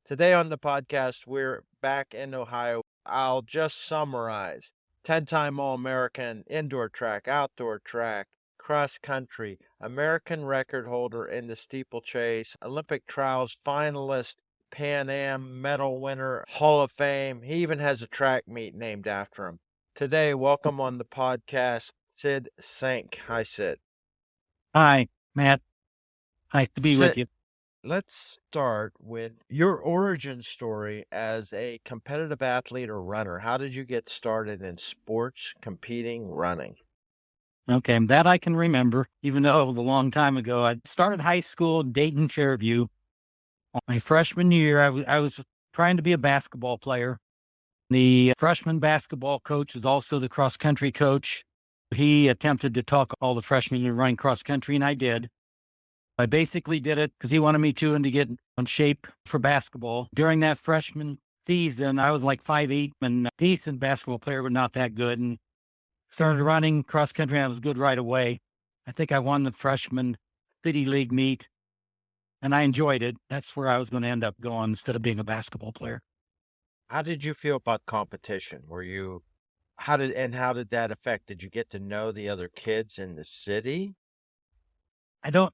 Today on the podcast, we're back in Ohio. I'll just summarize 10-time All American, indoor track, outdoor track, cross country, American record holder in the steeplechase, Olympic trials finalist, Pan Am medal winner, Hall of Fame. He even has a track meet named after him. Today, welcome on the podcast, Sid Sink. Hi, Sid. Hi, Matt. Nice to be with Sid, you. let's start with your origin story as a competitive athlete or runner. How did you get started in sports, competing, running? Okay, that I can remember, even though it was a long time ago. I started high school in Dayton, Fairview. My freshman year, I was trying to be a basketball player. The freshman basketball coach is also the cross country coach. He attempted to talk all the freshmen into running cross country, and I did. I basically did it because he wanted me to and to get in shape for basketball. During that freshman season, I was like 5'8" and a decent basketball player, but not that good. And started running cross country, and I was good right away. I think I won the freshman city league meet, and I enjoyed it. That's where I was going to end up going instead of being a basketball player. How did you feel about competition? How did that affect? Did you get to know the other kids in the city? I don't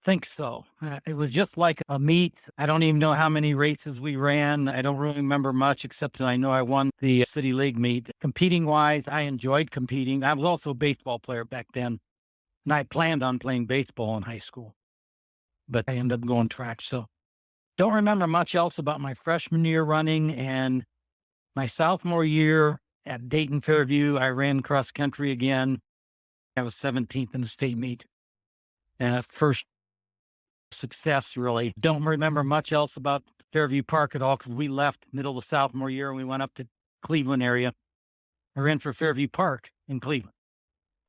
think so. It was just like a meet. I don't even know how many races we ran. I don't really remember much, except that I know I won the city league meet. Competing wise, I enjoyed competing. I was also a baseball player back then, and I planned on playing baseball in high school, but I ended up going track. So don't remember much else about my freshman year running. And my sophomore year at Dayton Fairview, I ran cross country again. I was 17th in the state meet. First success, really. Don't remember much else about Fairview Park at all because we left middle of sophomore year and we went up to Cleveland area. I ran for Fairview Park in Cleveland.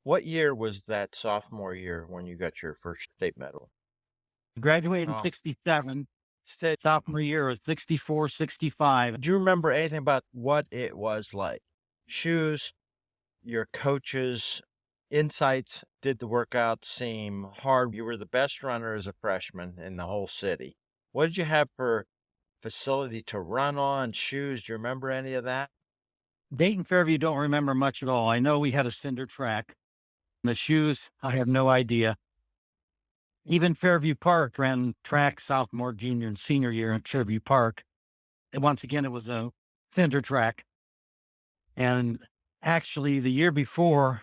What year was that sophomore year when you got your first state medal? I graduated in Oh, 67. Sid, Sophomore year was 64, 65. do you remember anything about what it was like? Shoes, your coaches' insights, did the workout seem hard? You were the best runner as a freshman in the whole city. What did you have for facility to run on, shoes? Do you remember any of that? Dayton Fairview, don't remember much at all. I know we had a cinder track. The shoes, I have no idea. Even Fairview Park ran track sophomore, junior, and senior year at Fairview Park. And once again, it was a cinder track. And actually, the year before,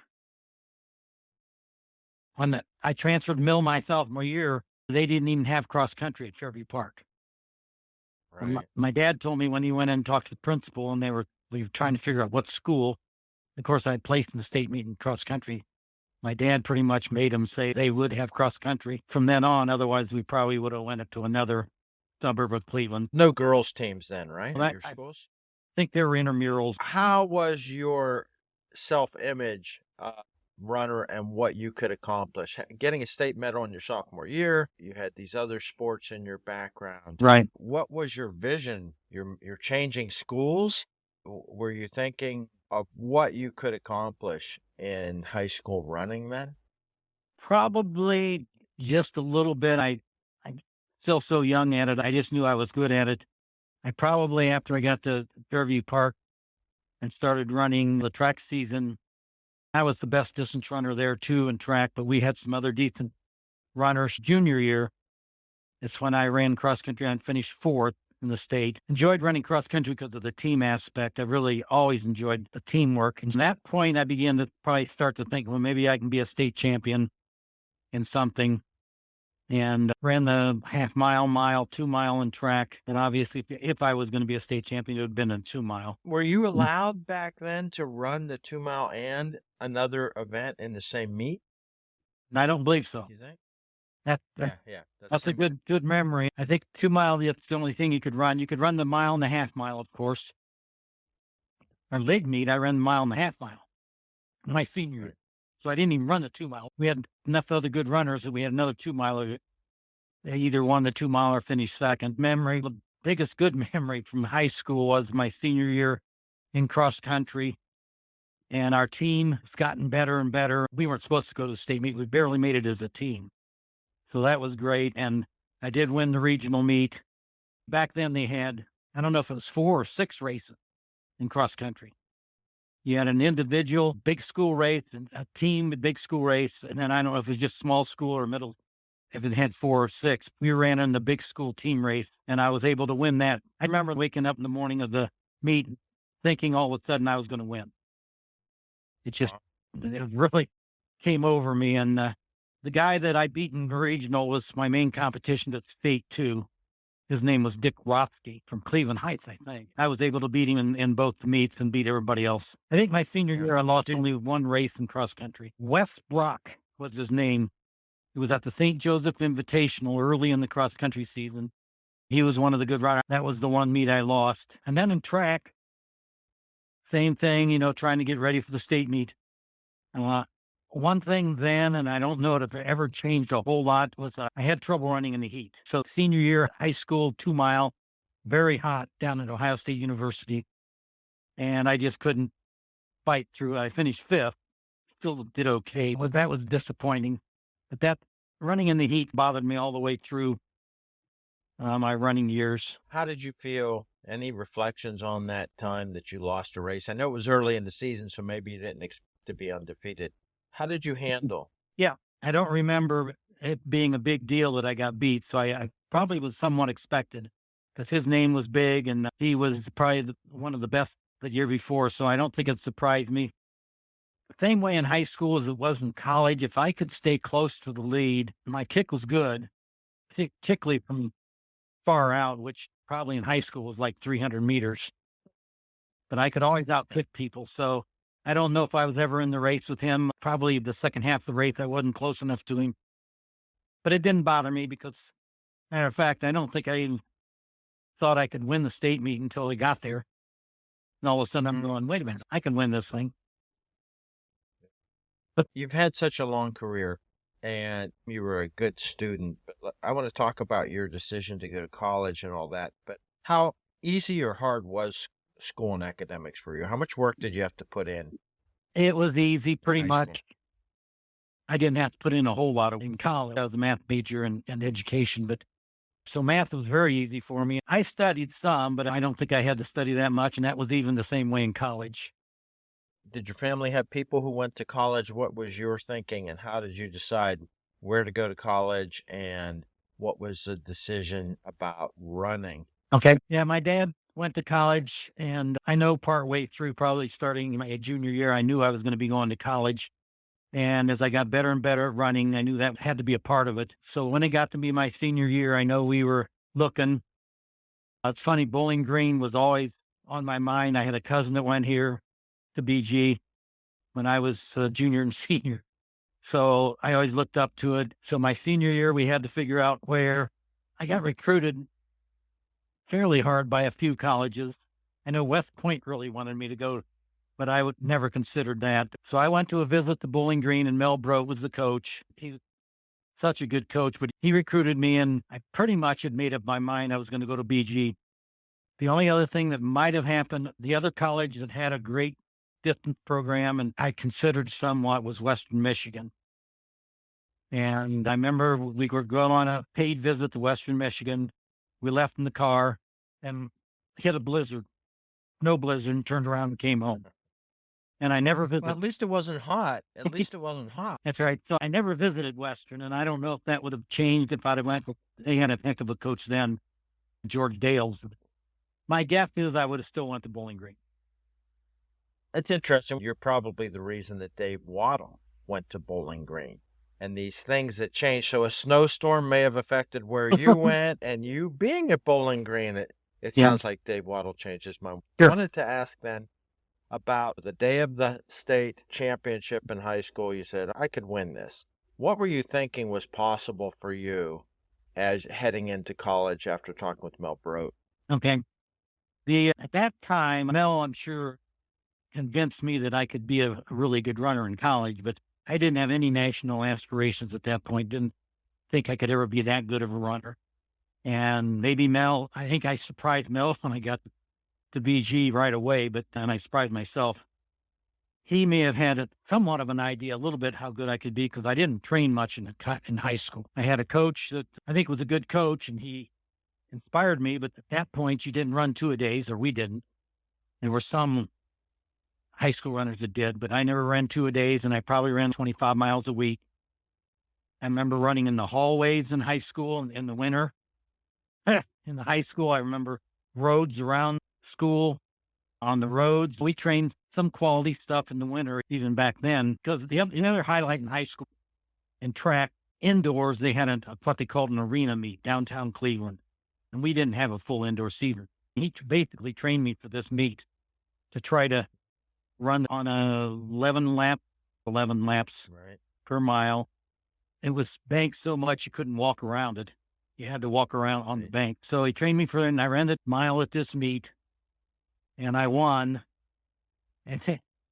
when I transferred mill my sophomore year, they didn't even have cross country at Fairview Park. Right. My dad told me when he went in and talked to the principal, and we were trying to figure out what school. Of course, I had placed in the state meet in cross country. My dad pretty much made them say they would have cross country from then on. Otherwise, we probably would have went it to another suburb of Cleveland. No girls' teams then, right? Well, At your I schools? think they were intramurals. How was your self-image, runner and what you could accomplish? Getting a state medal in your sophomore year, you had these other sports in your background. Right. What was your vision? You're changing schools? Were you thinking of what you could accomplish in high school running then? Probably just a little bit. I'm still so young at it. I just knew I was good at it. I probably, after I got to Fairview Park and started running the track season, I was the best distance runner there too in track, but we had some other decent runners. Junior year, it's when I ran cross country and finished fourth in the state. Enjoyed running cross country because of the team aspect. I really always enjoyed the teamwork. And at that point, I began to probably start to think, well, maybe I can be a state champion in something. And ran the half mile, 2 mile in track. And obviously, if I was going to be a state champion, it would have been a 2 mile. Were you allowed back then to run the 2 mile and another event in the same meet? And I don't believe so. You think? That, Yeah. that's a good memory. I think 2 mile, that's the only thing you could run. You could run the mile and a half mile, of course. Our league meet, I ran the mile and a half mile my senior year. So I didn't even run the 2 mile. We had enough other good runners that we had another 2 mile. They either won the 2 mile or finished second. The biggest good memory from high school was my senior year in cross country. And our team has gotten better and better. We weren't supposed to go to the state meet. We barely made it as a team. So that was great. And I did win the regional meet. Back then they had, I don't know if it was 4 or 6 races in cross country. You had an individual big school race and a team big school race. And then I don't know if it was just small school or middle, if it had 4 or 6. We ran in the big school team race and I was able to win that. I remember waking up in the morning of the meet thinking all of a sudden I was going to win. It just, it really came over me. And the guy that I beat in the regional was my main competition at state too. His name was Dick Rothke from Cleveland Heights, I think. I was able to beat him in both the meets and beat everybody else. I think my senior year, I lost only one race in cross country. Wes Brock was his name. It was at the St. Joseph Invitational early in the cross country season. He was one of the good riders. That was the one meet I lost. And then in track, same thing, trying to get ready for the state meet. One thing then, and I don't know if it ever changed a whole lot, was I had trouble running in the heat. So senior year, high school, 2-mile, very hot down at Ohio State University. And I just couldn't fight through. I finished 5th, still did okay, but that was disappointing. But that running in the heat bothered me all the way through my running years. How did you feel? Any reflections on that time that you lost a race? I know it was early in the season, so maybe you didn't expect to be undefeated. How did you handle? Yeah, I don't remember it being a big deal that I got beat, so I probably was somewhat expected because his name was big and he was probably one of the best the year before, so I don't think it surprised me. The same way in high school as it was in college, if I could stay close to the lead, my kick was good, particularly from far out, which probably in high school was like 300 meters, but I could always outkick people, so I don't know if I was ever in the race with him. Probably the second half of the race, I wasn't close enough to him. But it didn't bother me because, matter of fact, I don't think I even thought I could win the state meet until he got there. And all of a sudden I'm going, wait a minute, I can win this thing. But you've had such a long career and you were a good student. But I want to talk about your decision to go to college and all that. But how easy or hard was school and academics for you? How much work did you have to put in? It was easy, pretty High much. school. I didn't have to put in a whole lot in college. I was a math major and education, but so math was very easy for me. I studied some, but I don't think I had to study that much. And that was even the same way in college. Did your family have people who went to college? What was your thinking and how did you decide where to go to college and what was the decision about running? Okay. Yeah, my dad went to college and I know partway through, probably starting my junior year, I knew I was going to be going to college. And as I got better and better at running, I knew that had to be a part of it. So when it got to be my senior year, I know we were looking. It's funny, Bowling Green was always on my mind. I had a cousin that went here to BG when I was a junior and senior. So I always looked up to it. So my senior year, we had to figure out where. I got recruited fairly hard by a few colleges. I know West Point really wanted me to go, but I would never considered that. So I went to a visit to Bowling Green and Mel Brote was the coach. He was such a good coach, but he recruited me and I pretty much had made up my mind I was going to go to BG. The only other thing that might have happened, the other college that had a great distance program and I considered somewhat was Western Michigan. And I remember we were going on a paid visit to Western Michigan. We left in the car and hit a blizzard. No blizzard, and turned around and came home. And I never visited. Well, at least it wasn't hot. At least it wasn't hot. That's right. So I never visited Western, and I don't know if that would have changed if I'd have went. They had a heck of a coach then, George Dales. My guess is I would have still went to Bowling Green. It's interesting. You're probably the reason that Dave Waddle went to Bowling Green. And these things that change. So a snowstorm may have affected where you went and you being at Bowling Green. It Yeah. sounds like Dave Waddle changed his mind. Sure. I wanted to ask then about the day of the state championship in high school. You said, I could win this. What were you thinking was possible for you as heading into college after talking with Mel Brote? Okay. At that time, Mel, I'm sure, convinced me that I could be a really good runner in college, but I didn't have any national aspirations at that point. Didn't think I could ever be that good of a runner. And maybe Mel, I think I surprised Mel when I got to BG right away, but then I surprised myself. He may have had somewhat of an idea, a little bit how good I could be because I didn't train much in high school. I had a coach that I think was a good coach, and he inspired me. But at that point, you didn't run 2-a-days, or we didn't. There were some high school runners that did, but I never ran 2-a-days, and I probably ran 25 miles a week. I remember running in the hallways in high school in the winter. In the high school, I remember roads around school, on the roads. We trained some quality stuff in the winter, even back then, because the other highlight in high school and track indoors, they had what they called an arena meet downtown Cleveland, and we didn't have a full indoor season. He basically trained me for this meet to try to run on a 11 laps Right. per mile. It was banked so much you couldn't walk around it. You had to walk around on the Right. bank. So he trained me for it, and I ran the mile at this meet, and I won. And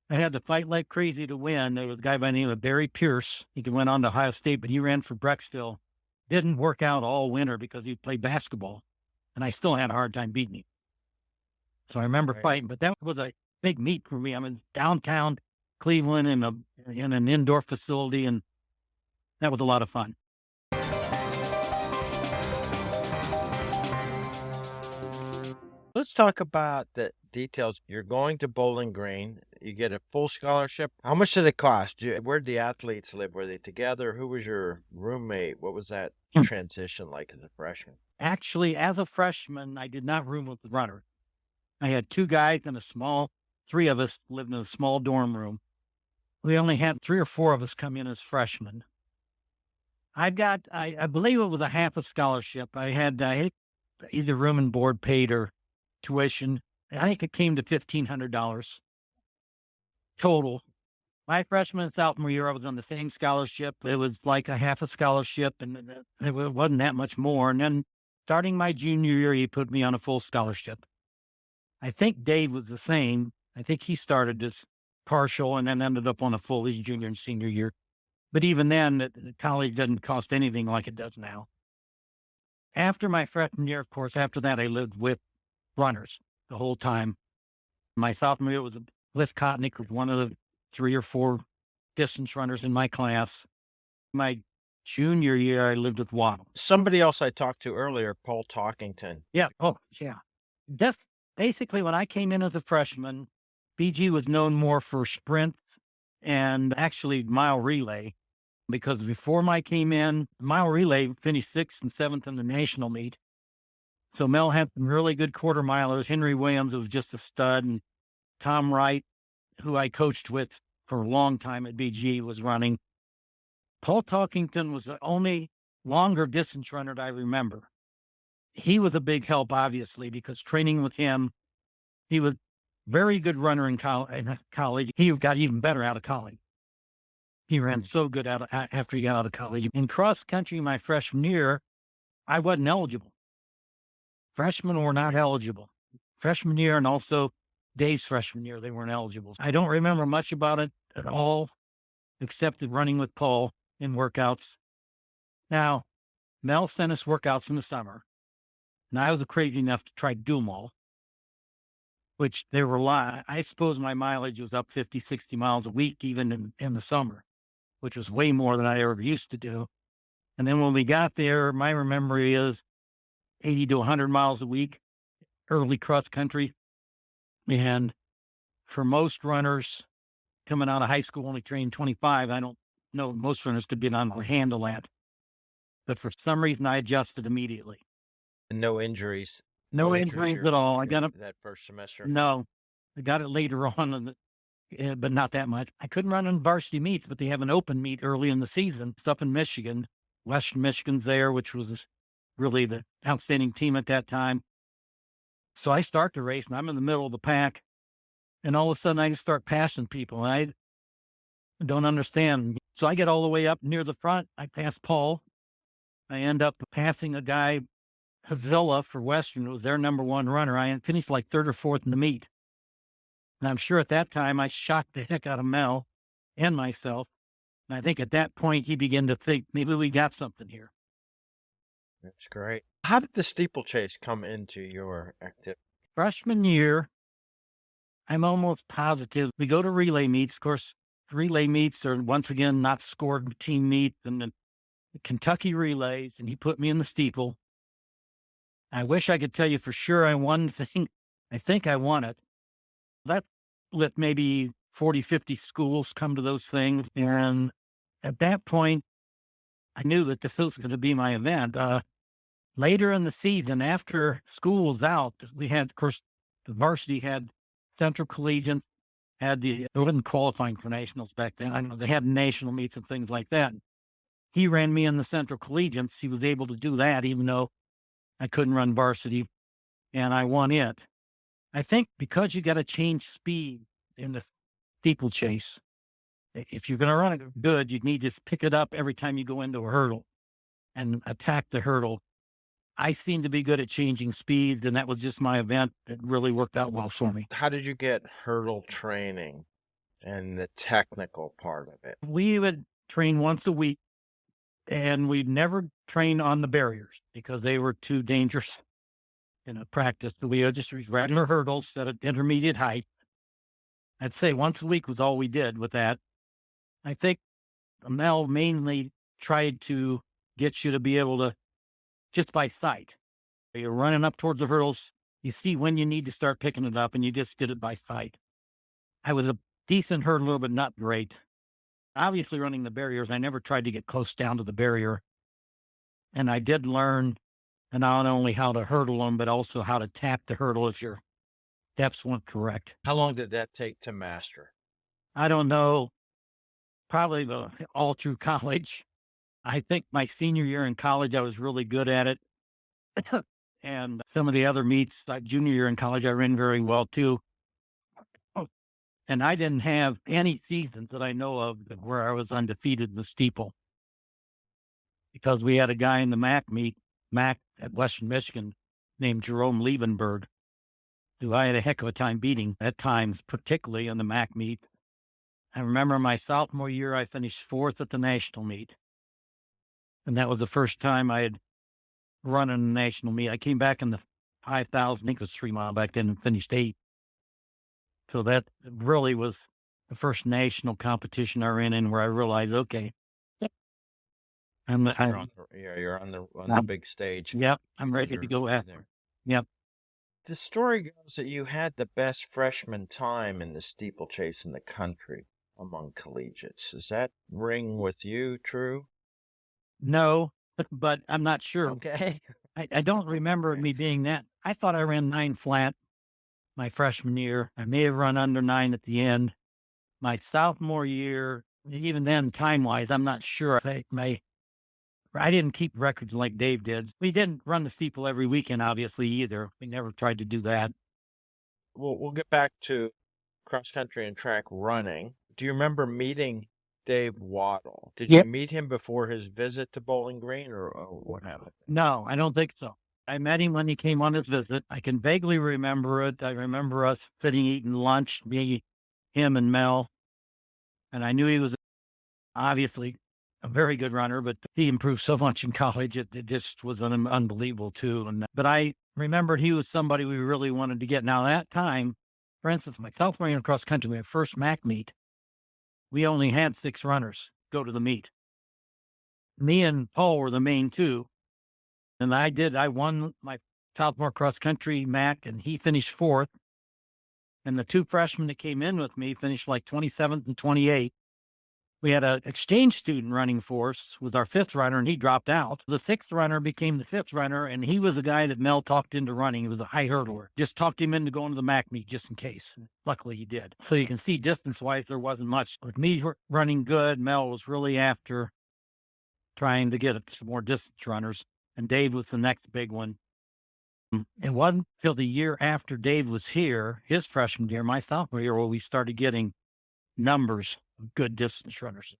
I had to fight like crazy to win. There was a guy by the name of Barry Pierce. He went on to Ohio State, but he ran for Brecksville. Didn't work out all winter because he played basketball, and I still had a hard time beating him. So I remember Right. fighting, but that was a big meet for me. I'm in downtown Cleveland in an indoor facility, and that was a lot of fun. Let's talk about the details. You're going to Bowling Green. You get a full scholarship. How much did it cost? Where'd the athletes live? Were they together? Who was your roommate? What was that transition like as a freshman? Actually, as a freshman, I did not room with the runner. I had two guys in three of us lived in a small dorm room. We only had 3 or 4 of us come in as freshmen. I believe it was a half a scholarship. I had either room and board paid or tuition. I think it came to $1,500 total. My freshman and sophomore year, I was on the same scholarship. It was like a half a scholarship, and it wasn't that much more. And then starting my junior year, he put me on a full scholarship. I think Dave was the same. I think he started as partial and then ended up on a full his junior and senior year. But even then, the college doesn't cost anything like it does now. After my freshman year, of course, after that, I lived with runners the whole time. My sophomore year was Cliff Kotnick, was one of the 3 or 4 distance runners in my class. My junior year, I lived with Waddle. Somebody else I talked to earlier, Paul Talkington. Yeah. Oh, yeah. Basically, when I came in as a freshman, BG was known more for sprints and actually mile relay, because before I came in, mile relay finished 6th and 7th in the national meet. So Mel had some really good quarter milers. Henry Williams was just a stud, and Tom Wright, who I coached with for a long time at BG, was running. Paul Talkington was the only longer distance runner that I remember. He was a big help, obviously, because training with him, he was very good runner in college. He got even better out of college. He ran so good after he got out of college. In cross country, my freshman year, I wasn't eligible. Freshmen were not eligible. Freshman year and also Dave's freshman year, they weren't eligible. I don't remember much about it at all, except running with Paul in workouts. Now, Mel sent us workouts in the summer, and I was crazy enough to try to do them all, which they were a lot. I suppose my mileage was up 50, 60 miles a week, even in the summer, which was way more than I ever used to do. And then when we got there, my memory is 80 to 100 miles a week, early cross country. And for most runners coming out of high school, only trained 25, I don't know, most runners could get on or handle that. But for some reason, I adjusted immediately. And no injuries. No injuries at all. I got it. That first semester. No, I got it later on, but not that much. I couldn't run in varsity meets, but they have an open meet early in the season. It's up in Michigan. Western Michigan's there, which was really the outstanding team at that time. So I start the race, and I'm in the middle of the pack, and all of a sudden I just start passing people. And I don't understand. So I get all the way up near the front. I pass Paul. I end up passing a guy, Havila for Western, who was their number 1 runner. I finished like 3rd or 4th in the meet. And I'm sure at that time I shocked the heck out of Mel and myself. And I think at that point he began to think, maybe we got something here. That's great. How did the steeplechase come into your activity? Freshman year, I'm almost positive. We go to relay meets. Of course, relay meets are once again not scored team meets, and the Kentucky relays, and he put me in the steeple. I wish I could tell you for sure I won the thing. I think I won it. That let maybe 40, 50 schools come to those things. And at that point, I knew that this was going to be my event. Later in the season, after school was out, we had, of course, the varsity had Central Collegiate, had they wasn't qualifying for nationals back then. I know they had national meets and things like that. He ran me in the Central Collegiates. He was able to do that, even though I couldn't run varsity, and I won it. I think because you got to change speed in the steeplechase. If you're going to run it good, you need to pick it up every time you go into a hurdle and attack the hurdle. I seem to be good at changing speed, and that was just my event. It really worked out well for me. How did you get hurdle training and the technical part of it? We would train once a week, and we'd never train on the barriers because they were too dangerous in a practice. So we would just use regular hurdles at an intermediate height. I'd say once a week was all we did with that. I think Mel mainly tried to get you to be able to just by sight. You're running up towards the hurdles. You see when you need to start picking it up, and you just did it by sight. I was a decent hurdler, but not great. Obviously, running the barriers, I never tried to get close down to the barrier. And I did learn not only how to hurdle them, but also how to tap the hurdle if your steps weren't correct. How long did that take to master? I don't know, probably all through college. I think my senior year in college, I was really good at it. And some of the other meets, like junior year in college, I ran very well too. Oh, and I didn't have any seasons that I know of where I was undefeated in the steeple because we had a guy in the MAC meet, MAC at Western Michigan, named Jerome Liebenberg, who I had a heck of a time beating at times, particularly in the MAC meet. I remember my sophomore year, I finished fourth at the national meet. And that was the first time I had run in a national meet. I came back in the 5,000, I think it was 3 mile back then, and finished 8th. So that really was the first national competition I ran in where I realized, okay, You're on the big stage. Yep, I'm ready to go after it. Yep. The story goes that you had the best freshman time in the steeplechase in the country among collegiates. Does that ring with you true? No, but I'm not sure. Okay. I don't remember me being that. I thought I ran 9 flat my freshman year. I may have run under 9 at the end. My sophomore year, even then, time-wise, I'm not sure. I didn't keep records like Dave did. We didn't run the steeple every weekend, obviously, either. We never tried to do that. We'll get back to cross country and track running. Do you remember meeting Dave Waddle? Did you Yep. meet him before his visit to Bowling Green, or what happened? No, I don't think so. I met him when he came on his visit. I can vaguely remember it. I remember us sitting eating lunch, me, him, and Mel. And I knew he was obviously a very good runner, but he improved so much in college. It just was unbelievable too. But I remembered he was somebody we really wanted to get. Now that time, for instance, my sophomore year in cross country, my first MAC meet, we only had 6 runners go to the meet. Me and Paul were the main 2. And I won my sophomore cross country MAC, and he finished 4th. And the 2 freshmen that came in with me finished like 27th and 28th. We had an exchange student running for us with our 5th runner, and he dropped out. The 6th runner became the 5th runner, and he was the guy that Mel talked into running. He was a high hurdler. Just talked him into going to the MAC meet just in case. Luckily, he did. So you can see distance-wise, there wasn't much. With me running good, Mel was really after trying to get some more distance runners, and Dave was the next big one. It wasn't till the year after Dave was here, his freshman year, my sophomore year, where we started getting numbers of good distance runners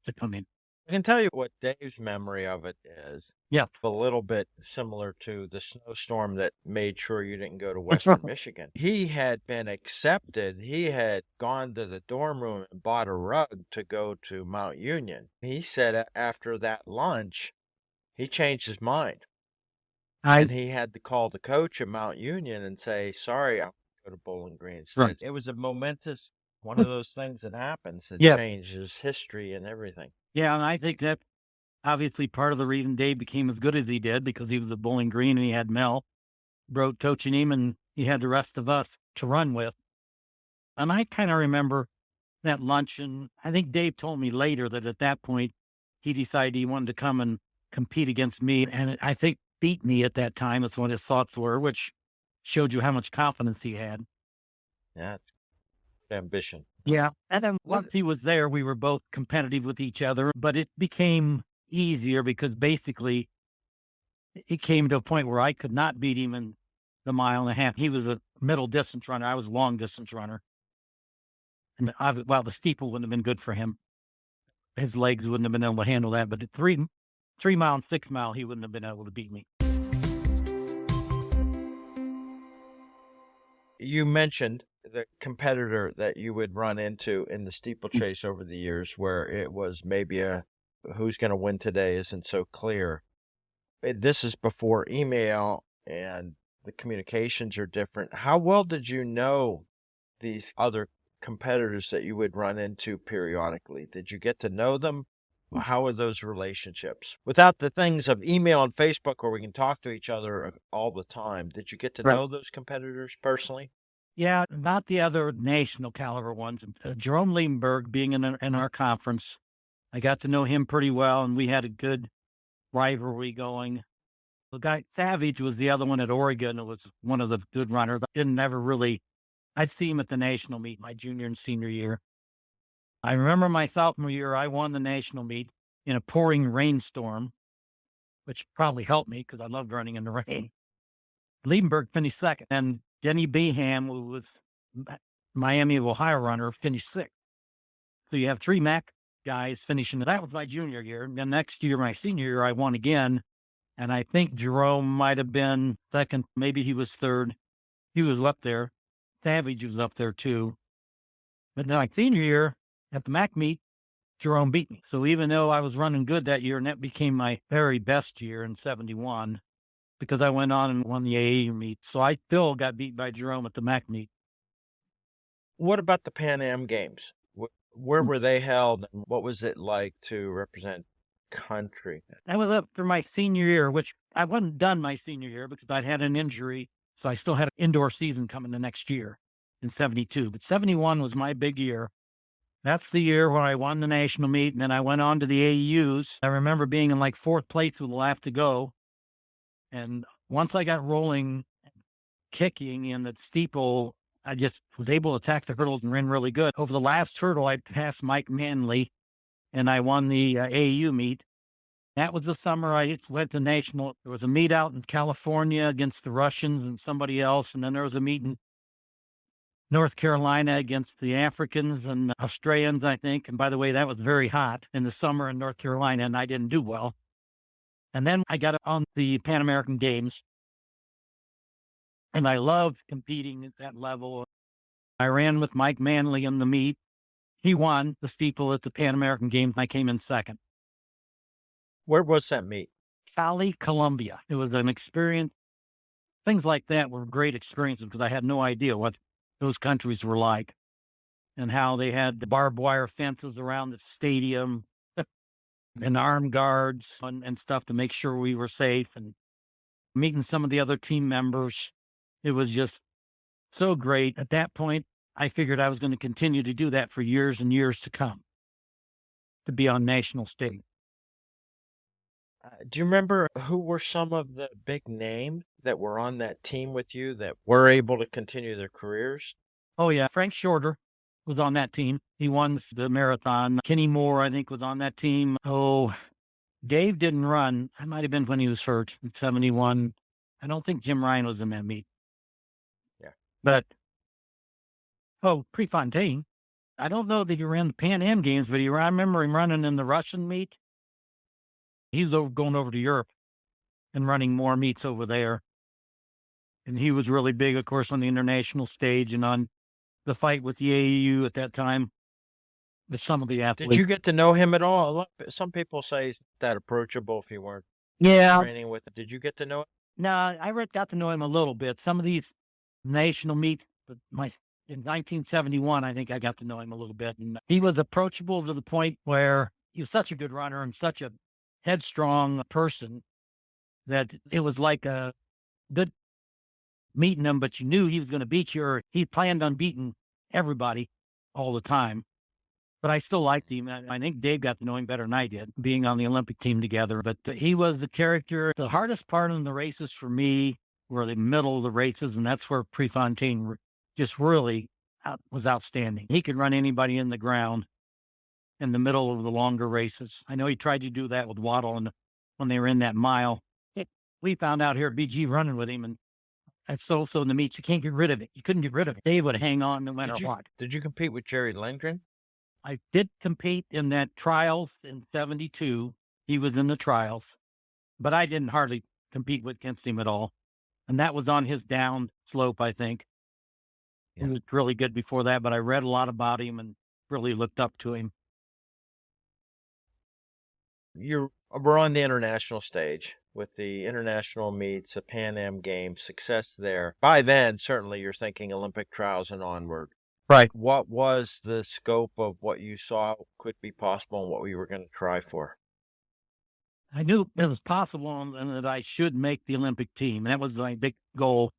to come in. I can tell you what Dave's memory of it is. Yeah. A little bit similar to the snowstorm that made sure you didn't go to Western Michigan. He had been accepted. He had gone to the dorm room and bought a rug to go to Mount Union. He said after that lunch, he changed his mind. And he had to call the coach at Mount Union and say, sorry, I'm going to go to Bowling Green instead. Right. It was a momentous, one of those things that happens that Yeah. changes history and everything. Yeah, and I think that obviously part of the reason Dave became as good as he did because he was at Bowling Green and he had Mel. road coaching him, and he had the rest of us to run with. And I kind of remember that luncheon. I think Dave told me later that at that point he decided he wanted to come and compete against me, and I think beat me at that time. That's what his thoughts were, which showed you how much confidence he had. Yeah, it's good ambition. Yeah. And then What once he was there, we were both competitive with each other, but it became easier because basically it came to a point where I could not beat him in the mile and a half. He was a middle distance runner. I was a long distance runner. And the steeple wouldn't have been good for him. His legs wouldn't have been able to handle that. But at 3 mile and 6 mile, he wouldn't have been able to beat me. you mentioned the competitor that you would run into in the steeplechase over the years, where it was maybe a who's going to win today isn't so clear. This is before email and the communications are different. How well did you know these other competitors that you would run into periodically? Did you get to know them? How are those relationships? Without the things of email and Facebook where we can talk to each other all the time, did you get to Right. know those competitors personally? Yeah, not the other national caliber ones. Jerome Liebenberg being in our conference, I got to know him pretty well, and we had a good rivalry going. The guy Savage was the other one at Oregon. It was one of the good runners. I didn't ever really. I'd see him at the national meet my junior and senior year. I remember my sophomore year, I won the national meet in a pouring rainstorm, which probably helped me because I loved running in the rain. Liebenberg finished second, and Denny Beham, who was Miami of Ohio runner, finished sixth. So you have three MAC guys finishing. That was my junior year. And then next year, my senior year, I won again. And I think Jerome might have been second. Maybe he was third. He was up there. Savage was up there too. But then my senior year at the MAC meet, Jerome beat me. So even though I was running good that year, and that became my very best year in 71, because I went on and won the AAU meet. So I still got beat by Jerome at the MAC meet. What about the Pan Am Games? Where Mm. were they held, and what was it like to represent country? That was up for my senior year, which I wasn't done my senior year because I'd had an injury. So I still had an indoor season coming the next year in 72. But 71 was my big year. That's the year where I won the national meet, and then I went on to the AAUs. I remember being in like fourth place with a lap to go. And once I got rolling, kicking in the steeple, I just was able to attack the hurdles and ran really good. Over the last hurdle, I passed Mike Manley, and I won the AAU meet. That was the summer I went to national. There was a meet out in California against the Russians and somebody else, and then there was a meet in North Carolina against the Africans and Australians, I think. And by the way, that was very hot in the summer in North Carolina, and I didn't do well. And then I got on the Pan American Games, and I loved competing at that level. I ran with Mike Manley in the meet. He won the steeple at the Pan American Games. I came in second. Where was that meet? Cali, Colombia. It was an experience. Things like that were great experiences because I had no idea what those countries were like and how they had the barbed wire fences around the stadium and armed guards and stuff to make sure we were safe, and meeting some of the other team members. It was just so great. At that point, I figured I was going to continue to do that for years and years to come, to be on national stage. Do you remember who were some of the big names that were on that team with you that were able to continue their careers? Oh, yeah. Frank Shorter was on that team. He won the marathon. Kenny Moore, I think, was on that team. Oh, Dave didn't run. I might have been when he was hurt in 71. I don't think Jim Ryan was in that meet. Yeah. But, Prefontaine. I don't know that he ran the Pan Am Games, but I remember him running in the Russian meet. He's going over to Europe and running more meets over there. And he was really big, of course, on the international stage and on the fight with the AAU at that time with some of the Did athletes. you get to know him at all? Some people say he's that approachable if you weren't Yeah. training with him. Did you get to know him? No, I got to know him a little bit. Some of these national meets, but in 1971, I think I got to know him a little bit. And he was approachable to the point where he was such a good runner and such a headstrong person that it was like a good meeting him, but you knew he was going to beat you, or he planned on beating everybody all the time. But I still liked him. I think Dave got to know him better than I did, being on the Olympic team together. But he was the character. The hardest part in the races for me were the middle of the races, and that's where Prefontaine just really was outstanding. He could run anybody in the ground in the middle of the longer races. I know he tried to do that with Waddle when they were in that mile. We found out here at BG running with him, and that's so in the meets. You can't get rid of it. You couldn't get rid of it. Dave would hang on no matter what. Did you compete with Jerry Lindgren? I did compete in that trials in 72. He was in the trials, but I didn't hardly compete against him at all. And that was on his down slope, I think. Yeah. He was really good before that, but I read a lot about him and really looked up to him. We're on the international stage with the international meets, the Pan Am Games, success there. By then, certainly you're thinking Olympic trials and onward. Right. What was the scope of what you saw could be possible and what we were going to try for? I knew it was possible and that I should make the Olympic team. That was my big goal.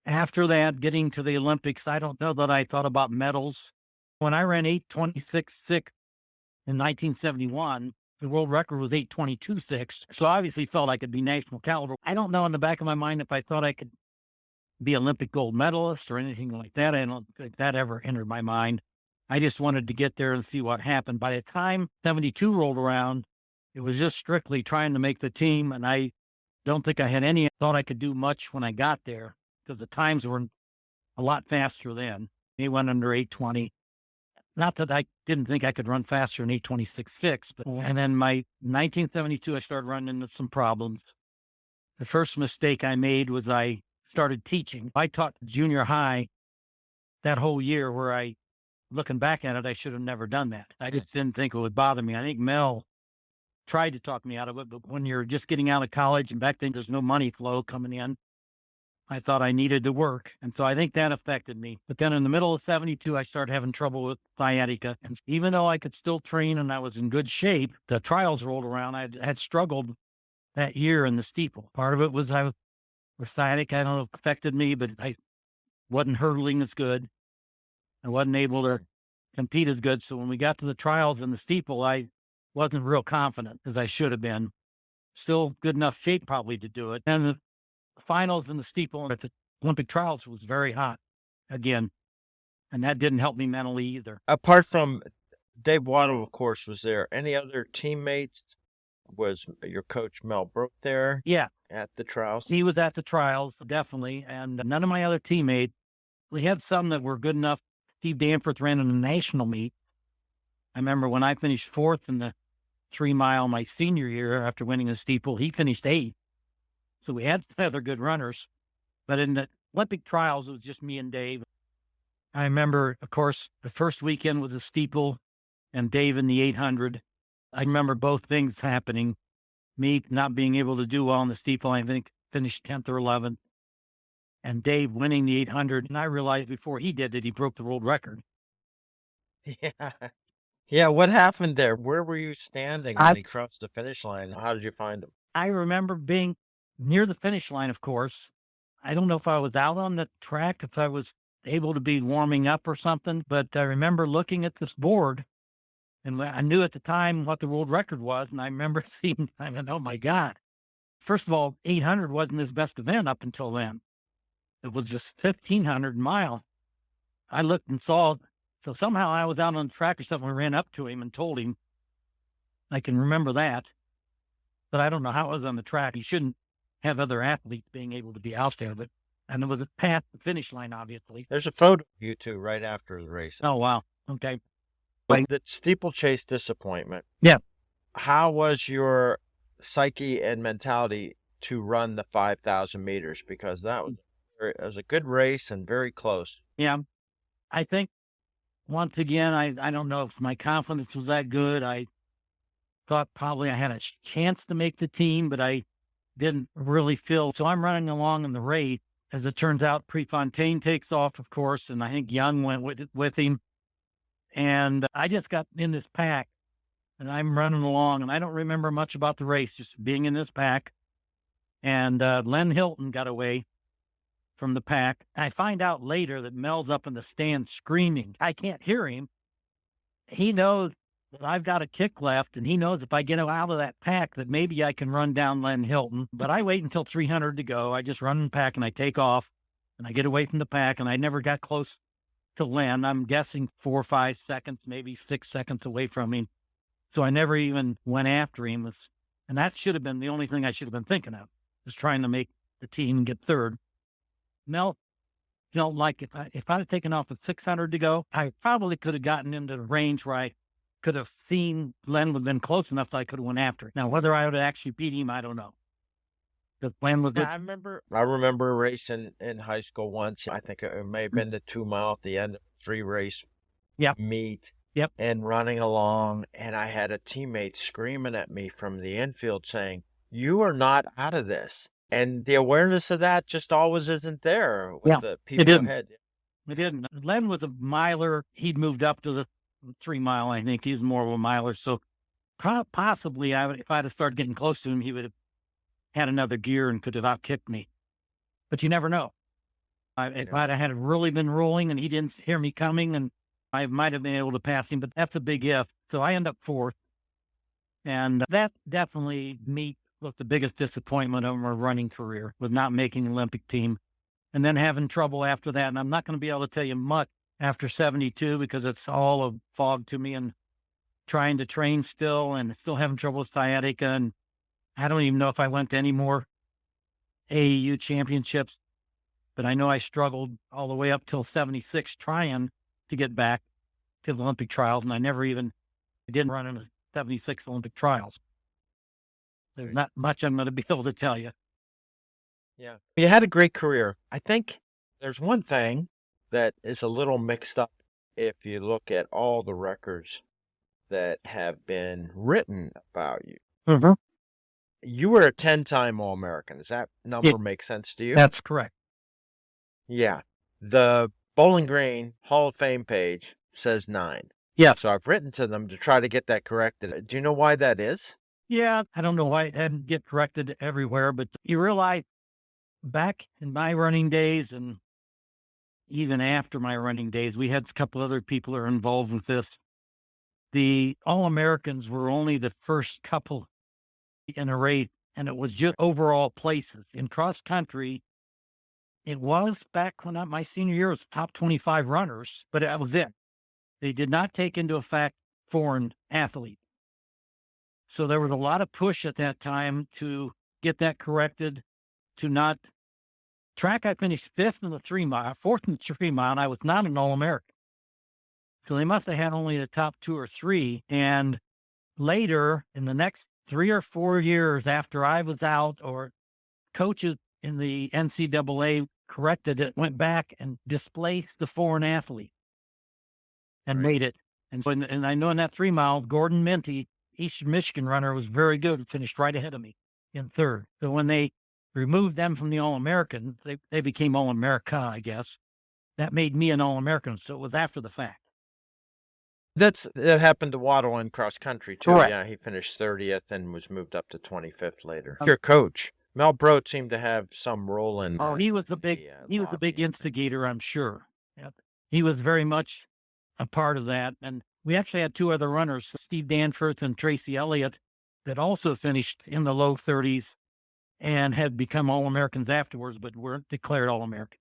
After that, getting to the Olympics, I don't know that I thought about medals. When I ran 8:26.6 in 1971, the world record was 8:22.6. So I obviously felt I could be national caliber. I don't know in the back of my mind if I thought I could be Olympic gold medalist or anything like that. I don't think that ever entered my mind. I just wanted to get there and see what happened. By the time 72 rolled around, it was just strictly trying to make the team. And I don't think I had any thought I could do much when I got there because the times were a lot faster then. They went under 8:20. Not that I didn't think I could run faster than 8:26.6, but and then my 1972, I started running into some problems. The first mistake I made was I started teaching. I taught junior high that whole year where looking back at it, I should have never done that. I just didn't think it would bother me. I think Mel tried to talk me out of it, but when you're just getting out of college and back then there's no money flow coming in, I thought I needed to work. And so I think that affected me. But then in the middle of 72, I started having trouble with sciatica. And even though I could still train and I was in good shape, the trials rolled around. I had struggled that year in the steeple. Part of it was with sciatica. I don't know if it affected me, but I wasn't hurdling as good. I wasn't able to compete as good. So when we got to the trials in the steeple, I wasn't real confident as I should have been. Still good enough shape probably to do it. And the finals in the steeple at the Olympic trials was very hot again. And that didn't help me mentally either. Apart from Dave Waddle, of course, was there. Any other teammates? Was your coach Mel Brook there? Yeah. At the trials? He was at the trials, definitely. And none of my other teammates. We had some that were good enough. Steve Danforth ran in a national meet. I remember when I finished 4th in the 3 mile my senior year after winning the steeple, he finished 8th. So we had other good runners. But in the Olympic trials, it was just me and Dave. I remember, of course, the first weekend was the steeple and Dave in the 800. I remember both things happening. Me not being able to do well in the steeple, I think finished 10th or 11th. And Dave winning the 800. And I realized before he did that he broke the world record. Yeah. Yeah, what happened there? Where were you standing when he crossed the finish line? How did you find him? I remember being near the finish line, of course. I don't know if I was out on the track, if I was able to be warming up or something, but I remember looking at this board, and I knew at the time what the world record was, and I remember seeing, I mean, oh my God. First of all, 800 wasn't his best event up until then. It was just 1,500 mile. I looked and saw, so somehow I was out on the track or something, I ran up to him and told him. I can remember that, but I don't know how it was on the track. He shouldn't have other athletes being able to be out there, but and it was past the finish line, obviously. There's a photo of you two right after the race. Oh, wow. Okay. But the steeplechase disappointment. Yeah. How was your psyche and mentality to run the 5,000 meters? Because it was a good race and very close. Yeah. I think, once again, I don't know if my confidence was that good. I thought probably I had a chance to make the team, but I didn't really feel. So I'm running along in the race. As it turns out, Prefontaine takes off, of course, and I think Young went with him. And I just got in this pack, and I'm running along, and I don't remember much about the race, just being in this pack. And Len Hilton got away. from the pack. I find out later that Mel's up in the stand screaming. I can't hear him. He knows that I've got a kick left, and he knows if I get out of that pack that maybe I can run down Len Hilton. But I wait until 300 to go. I just run the pack and I take off and I get away from the pack, and I never got close to Len. I'm guessing 4 or 5 seconds, maybe 6 seconds away from him. So I never even went after him. And that should have been the only thing I should have been thinking of, was trying to make the team get third. Mel felt like if I'd have taken off with 600 to go, I probably could have gotten into the range where I could have seen Len would have been close enough that I could have went after it. Now, whether I would have actually beat him, I don't know. Because Len was Yeah, I remember racing in high school once. I think it may have been the 2 mile at the end of a 3 race yeah, meet. yep. And running along, and I had a teammate screaming at me from the infield saying, "You are not out of this." And the awareness of that just always isn't there with Yeah, the it people didn't. ahead. It didn't. Len was a miler. He'd moved up to the 3 mile, I think. He's more of a miler. So possibly if I'd have started getting close to him, he would have had another gear and could have outkicked me. But you never know. If Yeah. I'd have had really been rolling and he didn't hear me coming, and I might have been able to pass him, but that's a big if. So I end up fourth. And that definitely was the biggest disappointment of my running career, with not making the Olympic team and then having trouble after that. And I'm not going to be able to tell you much after 72 because it's all a fog to me, and trying to train still and still having trouble with sciatica. And I don't even know if I went to any more AAU championships, but I know I struggled all the way up till 76 trying to get back to the Olympic trials. And I didn't run in the 76 Olympic trials. There's not much I'm going to be able to tell you. Yeah. You had a great career. I think there's one thing that is a little mixed up if you look at all the records that have been written about you. Mm-hmm. You were a 10-time All-American. Does that number make sense to you? That's correct. Yeah. The Bowling Green Hall of Fame page says 9. Yeah. So I've written to them to try to get that corrected. Do you know why that is? Yeah. I don't know why it hadn't get corrected everywhere, but you realize back in my running days and even after my running days, we had a couple other people that are involved with this. The All-Americans were only the first couple in a race, and it was just overall places. In cross country, it was back when my senior year was top 25 runners, but that was it. They did not take into effect foreign athletes. So there was a lot of push at that time to get that corrected, to not track. I finished fifth in the 3 mile, fourth in the 3 mile, and I was not an All-American. So they must have had only the top 2 or 3. And later, in the next 3 or 4 years after I was out, or coaches in the NCAA corrected it, went back and displaced the foreign athlete and made it. And so, and I know in that 3 mile, Gordon Minty, Eastern Michigan runner, was very good and finished right ahead of me in third. So when they removed them from the All-American, they became All-America, I guess. That made me an All-American. So it was after the fact. That happened to Waddle in cross country too. Correct. Yeah, he finished 30th and was moved up to 25th later. Your coach, Mel Brote, seemed to have some role in Oh, that. he was the big instigator, I'm sure. Yep. He was very much a part of that. And we actually had 2 other runners, Steve Danforth and Tracy Elliott, that also finished in the low 30s and had become All-Americans afterwards, but weren't declared All-American.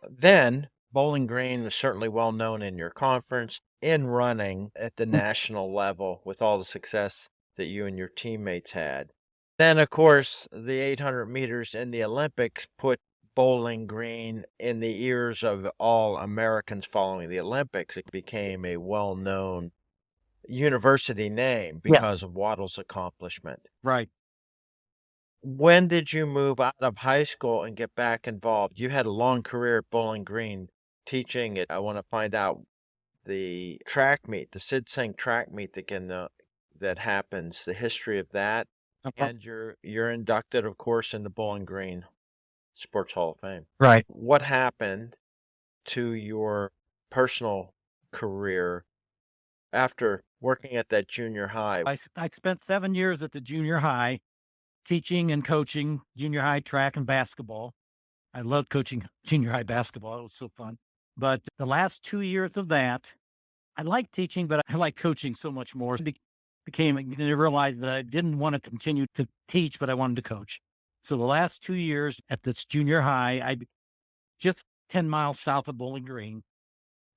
Then Bowling Green was certainly well known in your conference, in running at the national level with all the success that you and your teammates had. Then, of course, the 800 meters in the Olympics put Bowling Green in the ears of all Americans following the Olympics. It became a well-known university name Yeah. because of Waddle's accomplishment. Right. When did you move out of high school and get back involved? You had a long career at Bowling Green teaching it. I want to find out the track meet, the Sid Sink track meet that happens, the history of that, and you're inducted, of course, in the Bowling Green Sports Hall of Fame. Right. What happened to your personal career after working at that junior high? I spent 7 years at the junior high, teaching and coaching junior high track and basketball. I loved coaching junior high basketball. It was so fun. But the last 2 years of that, I liked teaching, but I like coaching so much more. Became, I realized that I didn't want to continue to teach, but I wanted to coach. So the last 2 years at this junior high, just 10 miles south of Bowling Green,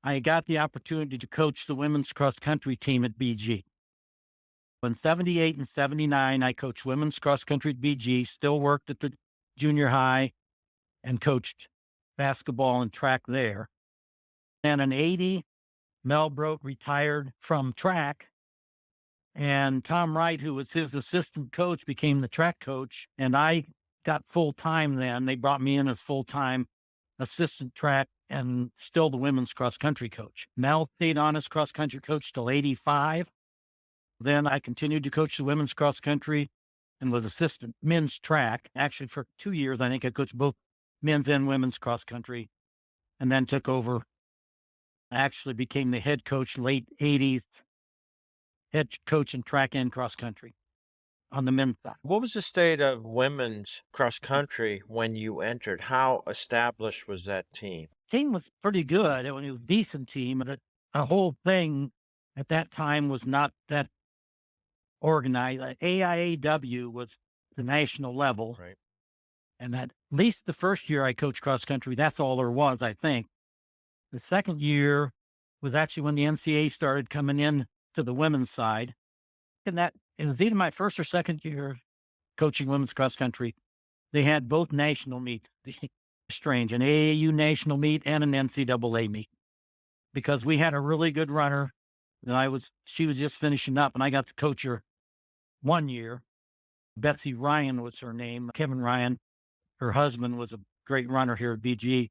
I got the opportunity to coach the women's cross country team at BG. In 78 and 79, I coached women's cross country at BG, still worked at the junior high and coached basketball and track there. And in 80, Mel Brote retired from track, and Tom Wright, who was his assistant coach, became the track coach. And I got full time then. They brought me in as full time assistant track and still the women's cross country coach. Mel stayed on as cross country coach till 85. Then I continued to coach the women's cross country and was assistant men's track. Actually, for 2 years, I think I coached both men's and women's cross country, and then took over. I actually became the head coach late 80s, head coach in track and cross country on the men's side. What was the state of women's cross country when you entered? How established was that team? Team was pretty good. It was a decent team. The whole thing at that time was not that organized. AIAW was the national level. Right. And at least the first year I coached cross country, that's all there was, I think. The second year was actually when the NCAA started coming in to the women's side. And it was either my first or second year coaching women's cross country. They had both national meets, strange, an AAU national meet and an NCAA meet, because we had a really good runner. And she was just finishing up, and I got to coach her 1 year. Betsy Ryan was her name. Kevin Ryan, her husband, was a great runner here at BG.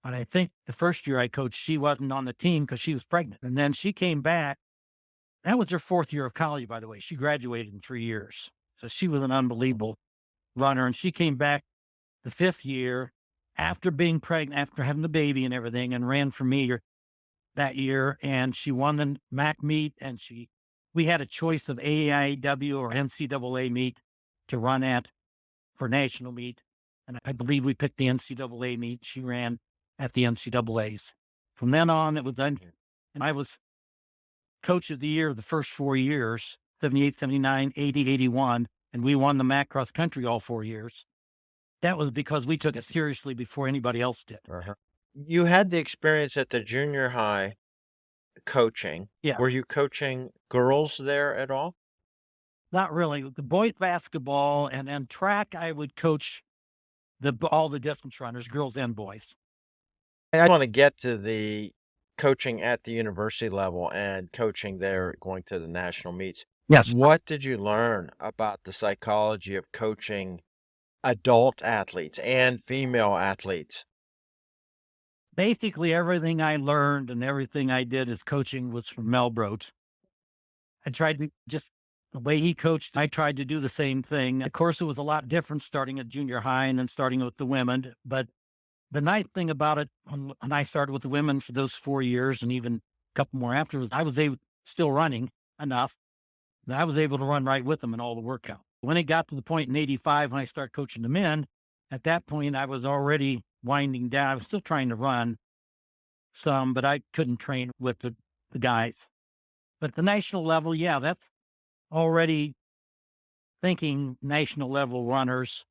And I think the first year I coached, she wasn't on the team because she was pregnant. And then she came back. That was her 4th year of college, by the way. She graduated in 3 years. So she was an unbelievable runner. And she came back the 5th year after being pregnant, after having the baby and everything, and ran for me that year. And she won the MAC meet. And we had a choice of AIW or NCAA meet to run at for national meet. And I believe we picked the NCAA meet. She ran at the NCAAs. From then on, it was done. And I was coach of the year the first 4 years, 78, 79, 80, 81. And we won the MAC cross country all 4 years. That was because we took it seriously before anybody else did. Uh-huh. You had the experience at the junior high coaching. Yeah. Were you coaching girls there at all? Not really. The boys basketball and then track, I would coach all the distance runners, girls and boys. I want to get to the coaching at the university level and coaching there, going to the national meets. Yes. What did you learn about the psychology of coaching adult athletes and female athletes? Basically, everything I learned and everything I did as coaching was from Mel Brote. I tried to the way he coached, I tried to do the same thing. Of course, it was a lot different starting at junior high and then starting with the women. But the nice thing about it, when I started with the women for those 4 years and even a couple more afterwards, I was still running enough that I was able to run right with them in all the workout. When it got to the point in 85, when I started coaching the men, at that point, I was already winding down. I was still trying to run some, but I couldn't train with the guys. But at the national level, yeah, that's already thinking national level runners.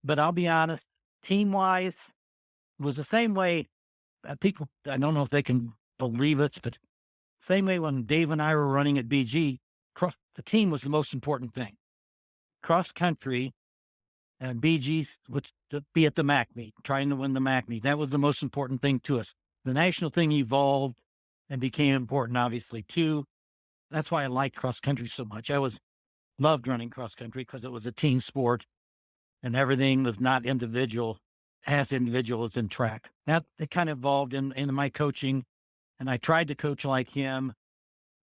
But I'll be honest, team-wise, it was the same way. People, I don't know if they can believe it, but same way when Dave and I were running at BG, the team was the most important thing. Cross country and BG would be at the MAC meet, trying to win the MAC meet. That was the most important thing to us. The national thing evolved and became important, obviously, too. That's why I liked cross country so much. Loved running cross country because it was a team sport and everything was not individual as in track. That it kind of evolved into my coaching, and I tried to coach like him.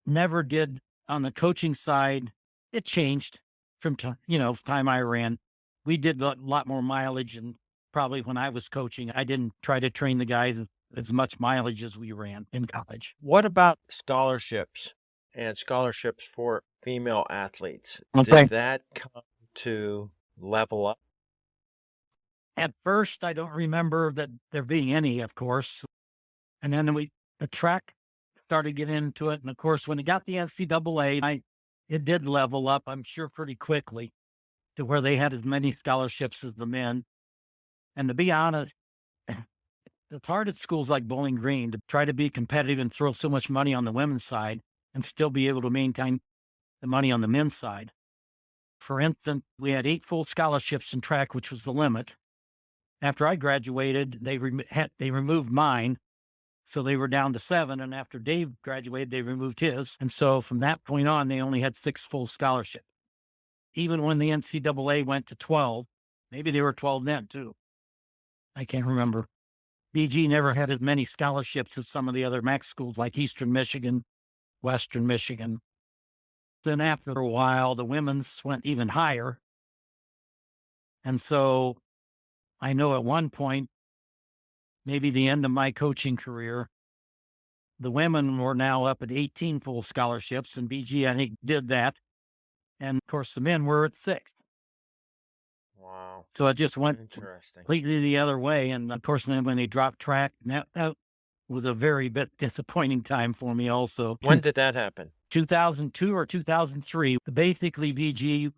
Never did on the coaching side. It changed from time I ran. We did a lot more mileage, and probably when I was coaching, I didn't try to train the guys as much mileage as we ran in college. What about scholarships and scholarships for female athletes? Okay. Did that come to level up? At first, I don't remember that there being any, of course. And then the track started getting into it. And of course, when it got the NCAA, it did level up, I'm sure, pretty quickly to where they had as many scholarships as the men. And to be honest, it's hard at schools like Bowling Green to try to be competitive and throw so much money on the women's side and still be able to maintain the money on the men's side. For instance, we had 8 full scholarships in track, which was the limit. After I graduated, they removed mine, so they were down to 7. And after Dave graduated, they removed his. And so from that point on, they only had 6 full scholarships. Even when the NCAA went to 12, maybe they were 12 then too. I can't remember. BG never had as many scholarships as some of the other MAC schools like Eastern Michigan, Western Michigan. Then after a while, the women's went even higher. And so I know at one point, maybe the end of my coaching career, the women were now up at 18 full scholarships, and BG, I think, did that. And of course, the men were at 6. Wow. So it just went Interesting. completely the other way. And of course, then when they dropped track, that was a very bit disappointing time for me also. When did that happen? 2002 or 2003, basically BG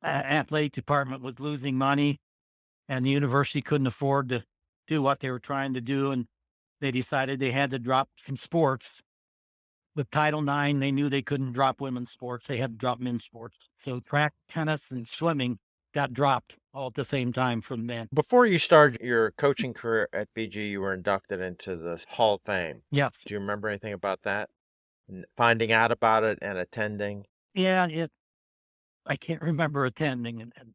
athletic department was losing money and the university couldn't afford to do what they were trying to do. And they decided they had to drop some sports. With Title IX, they knew they couldn't drop women's sports. They had to drop men's sports. So track, tennis, and swimming got dropped all at the same time from then. Before you started your coaching career at BG, you were inducted into the Hall of Fame. Yeah. Do you remember anything about that? Finding out about it and attending? Yeah, I can't remember attending. And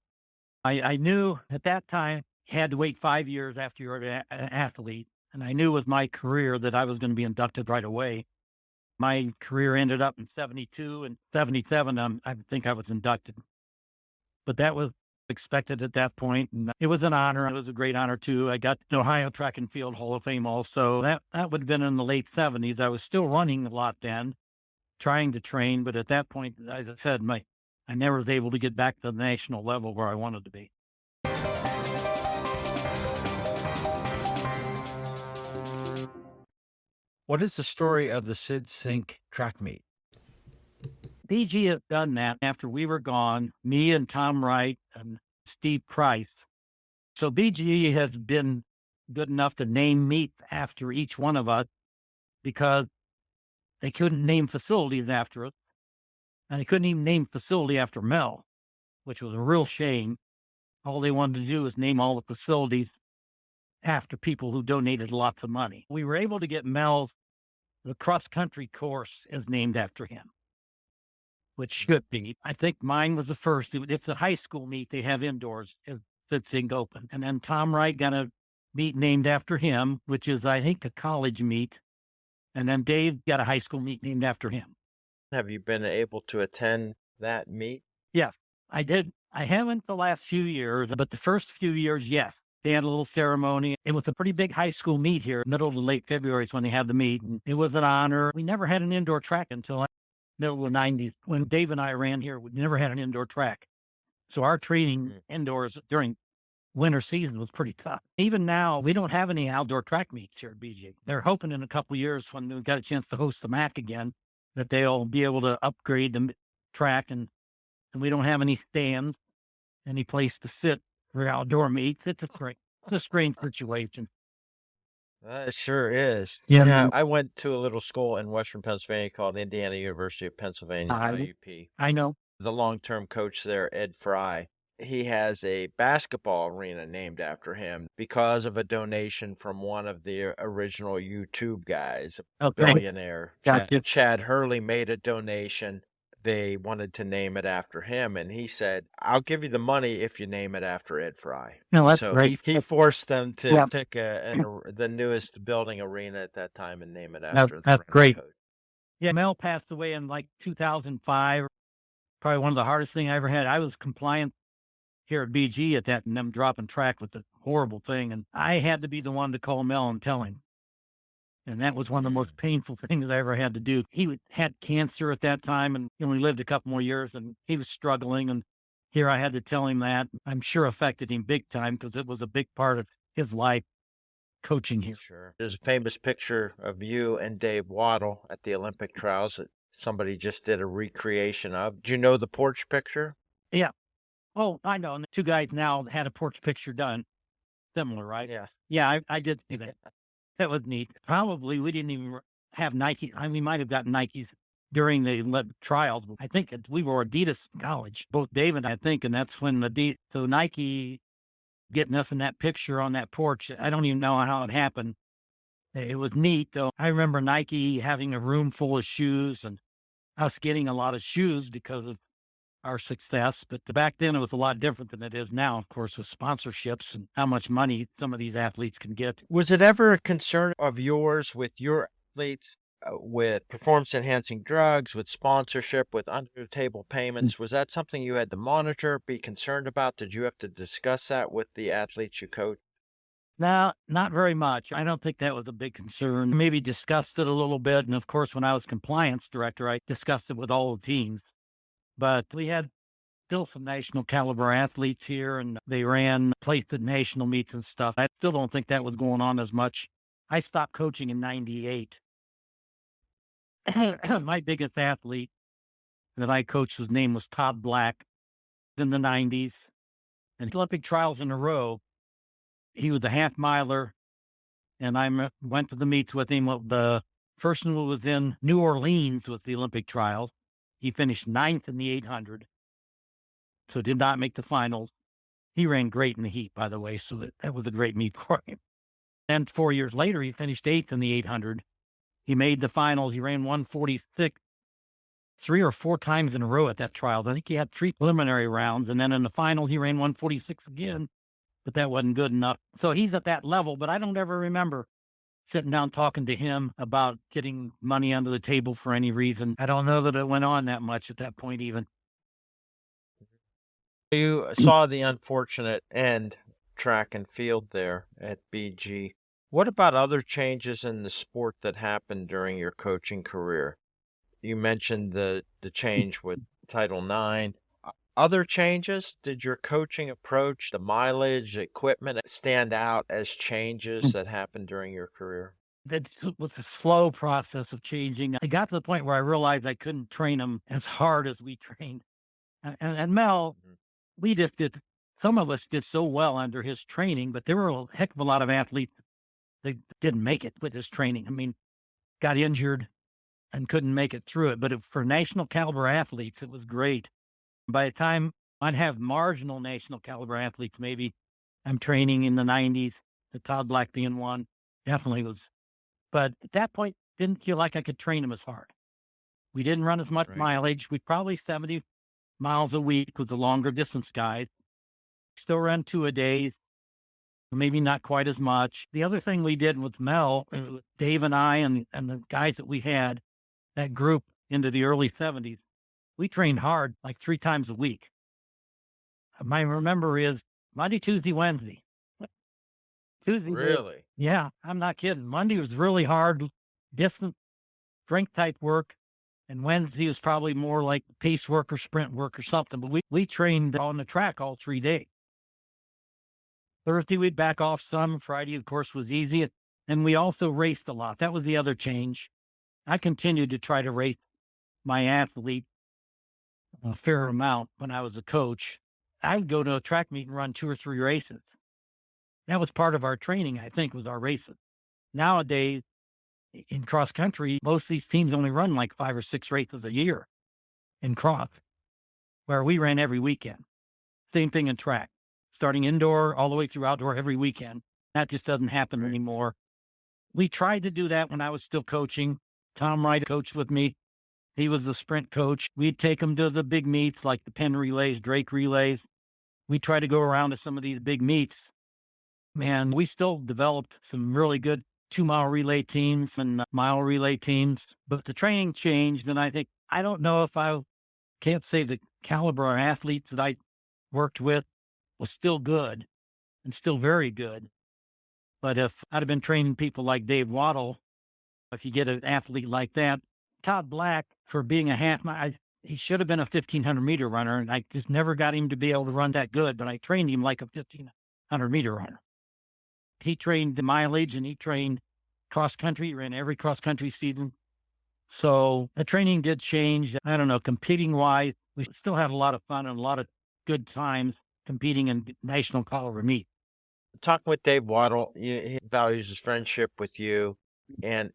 I knew at that time you had to wait 5 years after you were an athlete. And I knew with my career that I was going to be inducted right away. My career ended up in 72 and 77. I think I was inducted. But that was expected at that point. And it was an honor. It was a great honor too. I got the Ohio Track and Field Hall of Fame also. That would have been in the late 70s. I was still running a lot then, trying to train. But at that point, as I said, I never was able to get back to the national level where I wanted to be. What is the story of the Sid Sink track meet? BG had done that after we were gone, me and Tom Wright and Steve Price. So BG has been good enough to name meets after each one of us because they couldn't name facilities after us. And they couldn't even name facility after Mel, which was a real shame. All they wanted to do was name all the facilities after people who donated lots of money. We were able to get Mel's, the cross-country course is named after him, which should be. I think mine was the first. It's a high school meet. They have indoors. It's Sid Sink Open. And then Tom Wright got a meet named after him, which is, I think, a college meet. And then Dave got a high school meet named after him. Have you been able to attend that meet? Yeah, I did. I haven't the last few years, but the first few years, yes. They had a little ceremony. It was a pretty big high school meet here. Middle to late February is when they had the meet. And it was an honor. We never had an indoor track until middle of the 90s. When Dave and I ran here, we never had an indoor track. So our training indoors during winter season was pretty tough. Even now, we don't have any outdoor track meets here at BG. They're hoping in a couple of years when we've got a chance to host the MAC again, that they'll be able to upgrade the track and we don't have any stands, any place to sit for outdoor meets. It's a strange situation. It sure is. Yeah. I went to a little school in Western Pennsylvania called Indiana University of Pennsylvania, IUP. I know. The long-term coach there, Ed Fry, he has a basketball arena named after him because of a donation from one of the original YouTube guys, a billionaire. Gotcha. Chad Hurley made a donation. They wanted to name it after him, and he said, "I'll give you the money if you name it after Ed Fry." No, that's So great. he forced them to Yeah. pick the newest building arena at that time and name it after That's the great. coach. Yeah, Mel passed away in like 2005. Probably one of the hardest things I ever had. I was compliant here at BG at that, and them dropping track was a horrible thing. And I had to be the one to call Mel and tell him. And that was one of the most painful things I ever had to do. He had cancer at that time, and we lived a couple more years, and he was struggling. And Here I had to tell him that. I'm sure affected him big time because it was a big part of his life coaching here. Sure. There's a famous picture of you and Dave Waddle at the Olympic trials that somebody just did a recreation of. Do you know the porch picture? Yeah. Oh, I know. And the two guys now had a porch picture done. Similar, right? Yeah. Yeah, I did see that. That was neat. Probably we didn't even have Nike. I mean, we might have gotten Nikes during the trials. I think we were Adidas in college, both Dave and I think, and that's when so Nike getting us in that picture on that porch. I don't even know how it happened. It was neat though. I remember Nike having a room full of shoes and us getting a lot of shoes because of our success. But back then it was a lot different than it is now, of course, with sponsorships and how much money some of these athletes can get. Was it ever a concern of yours with your athletes, with performance enhancing drugs, with sponsorship, with under the table Mm. payments? Was that something you had to monitor, be concerned about? Did you have to discuss that with the athletes you coach? No, not very much. I don't think that was a big concern. Maybe discussed it a little bit. And of course, when I was compliance director, I discussed it with all the teams. But we had still some national caliber athletes here and they ran, placed at national meets and stuff. I still don't think that was going on as much. I stopped coaching in 98. My biggest athlete that I coached, his name was Todd Black in the 90s. And Olympic trials in a row, he was a half miler. And went to the meets with him. Well, the first one was in New Orleans with the Olympic trials. He finished ninth in the 800, so did not make the finals. He ran great in the heat, by the way, so that was a great meet for him. And 4 years later, he finished eighth in the 800. He made the finals. He ran 146 three or four times in a row at that trial. I think he had three preliminary rounds, and then in the final, he ran 146 again, but that wasn't good enough. So he's at that level, but I don't ever remember sitting down talking to him about getting money under the table for any reason. I don't know that it went on that much at that point, even. You saw the unfortunate end track and field there at BG. What about other changes in the sport that happened during your coaching career? You mentioned the change with Title IX. Other changes? Did your coaching approach, the mileage, equipment stand out as changes that happened during your career? That was a slow process of changing. I got to the point where I realized I couldn't train him as hard as we trained. And Mel, Mhm. we just did, some of us did so well under his training, but there were a heck of a lot of athletes that didn't make it with his training. I mean, got injured and couldn't make it through it. But for national caliber athletes, it was great. By the time I'd have marginal national caliber athletes, maybe I'm training in the 90s, the Todd Black being one, definitely was. But at that point, didn't feel like I could train them as hard. We didn't run as much Right. mileage. We probably 70 miles a week with the longer distance guys. Still ran two a day, maybe not quite as much. The other thing we did with Mel, Dave and I, and the guys that we had, that group into the early 70s, we trained hard like three times a week. My remember is Monday, Tuesday, Wednesday. Tuesday, Really? yeah, I'm not kidding. Monday was really hard, distance, strength type work. And Wednesday was probably more like pace work or sprint work or something. But we trained on the track all 3 days. Thursday, we'd back off some. Friday, of course, was easy. And we also raced a lot. That was the other change. I continued to try to race my athlete a fair amount when I was a coach. I would go to a track meet and run two or three races. That was part of our training, I think, was our races. Nowadays, in cross country, most of these teams only run like 5 or 6 races a year in cross, where we ran every weekend. Same thing in track, starting indoor all the way through outdoor every weekend. That just doesn't happen Right. anymore. We tried to do that when I was still coaching. Tom Wright coached with me. He was the sprint coach. We'd take him to the big meets like the Penn relays, Drake relays. We tried to go around to some of these big meets. Man, we still developed some really good 2 mile relay teams and mile relay teams, but the training changed. And I don't know if I can't say the caliber of athletes that I worked with was still good and still very good. But if I'd have been training people like Dave Waddle, if you get an athlete like that, Todd Black for being a half mile, He should have been a 1,500-meter runner, and I just never got him to be able to run that good, but I trained him like a 1,500-meter runner. He trained the mileage and he trained cross country. He ran every cross country season. So the training did change. I don't know, competing wise, we still had a lot of fun and a lot of good times competing in national caliber meet. Talking with Dave Waddle, he values his friendship with you, and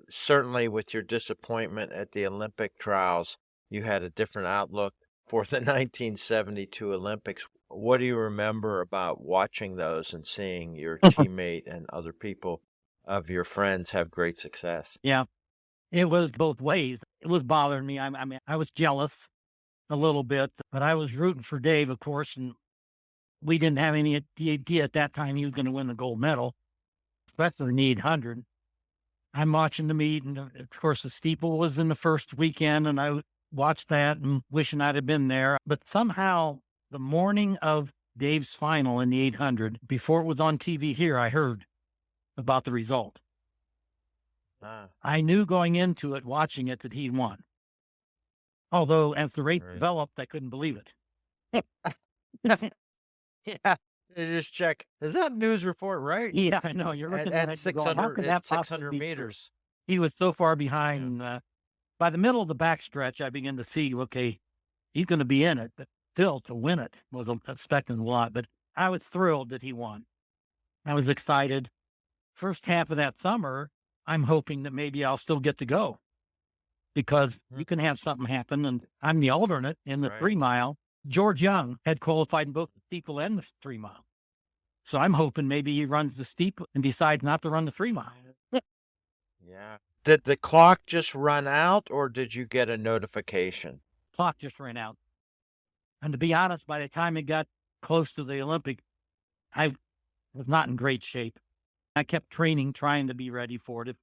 certainly with your disappointment at the Olympic trials, you had a different outlook for the 1972 Olympics. What do you remember about watching those and seeing your teammate and other people of your friends have great success? Yeah, it was both ways. It was bothering me. I mean, I was jealous a little bit, but I was rooting for Dave, of course, and we didn't have any idea at that time he was going to win the gold medal, especially in the 800. I'm watching the meet, and of course, the steeple was in the first weekend, and I watched that and wishing I'd have been there. But somehow, the morning of Dave's final in the 800, before it was on TV here, I heard about the result. Ah, I knew going into it, watching it, that he'd won. Although, as the race right. developed, I couldn't believe it. Yeah. You just check. Is that news report right? Yeah, I know. You're looking at At it, you're going, how 600 could at that possibly 600 be true? meters. He was so far Yeah. behind. By the middle of the backstretch, I began to see, okay, he's going to be in it, but still to win it was expecting a lot. But I was thrilled that he won. I was excited. First half of that summer, I'm hoping that maybe I'll still get to go because Hmm. you can have something happen. And I'm the alternate in the Right. 3 mile. George Young had qualified in both the steeple and the 3 mile. So I'm hoping maybe he runs the steeple and decides not to run the 3 mile. Yeah. Did the clock just run out, or did you get a notification? Clock just ran out. And to be honest, by the time it got close to the Olympic, I was not in great shape. I kept training, trying to be ready for it,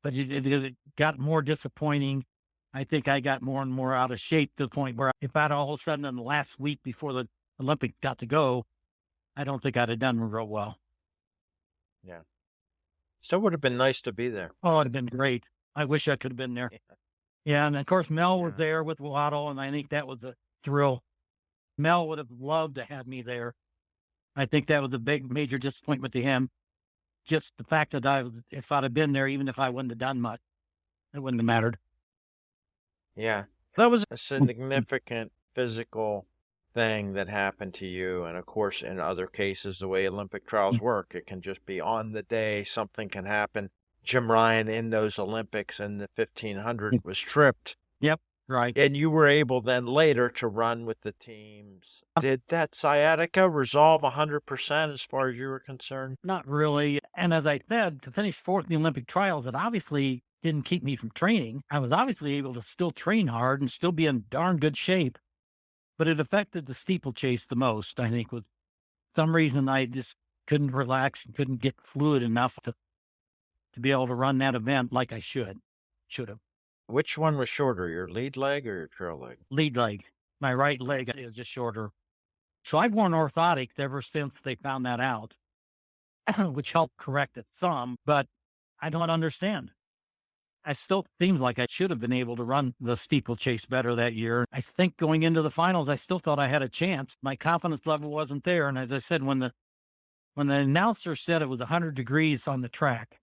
but it got more disappointing. I think I got more and more out of shape to the point where if I'd all of a sudden in the last week before the Olympics got to go, I don't think I'd have done real well. Yeah. So it would have been nice to be there. Oh, it'd have been great. I wish I could have been there. Yeah. Yeah, and of course Mel was Yeah. there with Waddle, and I think that was a thrill. Mel would have loved to have me there. I think that was a big, major disappointment to him. Just the fact that if I'd have been there, even if I wouldn't have done much, it wouldn't have mattered. Yeah. That was a significant physical thing that happened to you. And of course, in other cases, the way Olympic trials work, it can just be on the day, something can happen. Jim Ryan in those Olympics in the 1500 was tripped, Yep, right. and you were able then later to run with the teams. Did that sciatica resolve 100% as far as you were concerned? Not really. And as I said, to finish fourth in the Olympic trials, it obviously didn't keep me from training. I was obviously able to still train hard and still be in darn good shape, but it affected the steeplechase the most, I think, with some reason I just couldn't relax and couldn't get fluid enough to be able to run that event like I should have. Which one was shorter, your lead leg or your trail leg? Lead leg. My right leg is just shorter. So I've worn orthotics ever since they found that out, which helped correct it some, but I don't understand. I still seems like I should have been able to run the steeplechase better that year. I think going into the finals, I still thought I had a chance. My confidence level wasn't there. And as I said, when the announcer said it was 100 degrees on the track,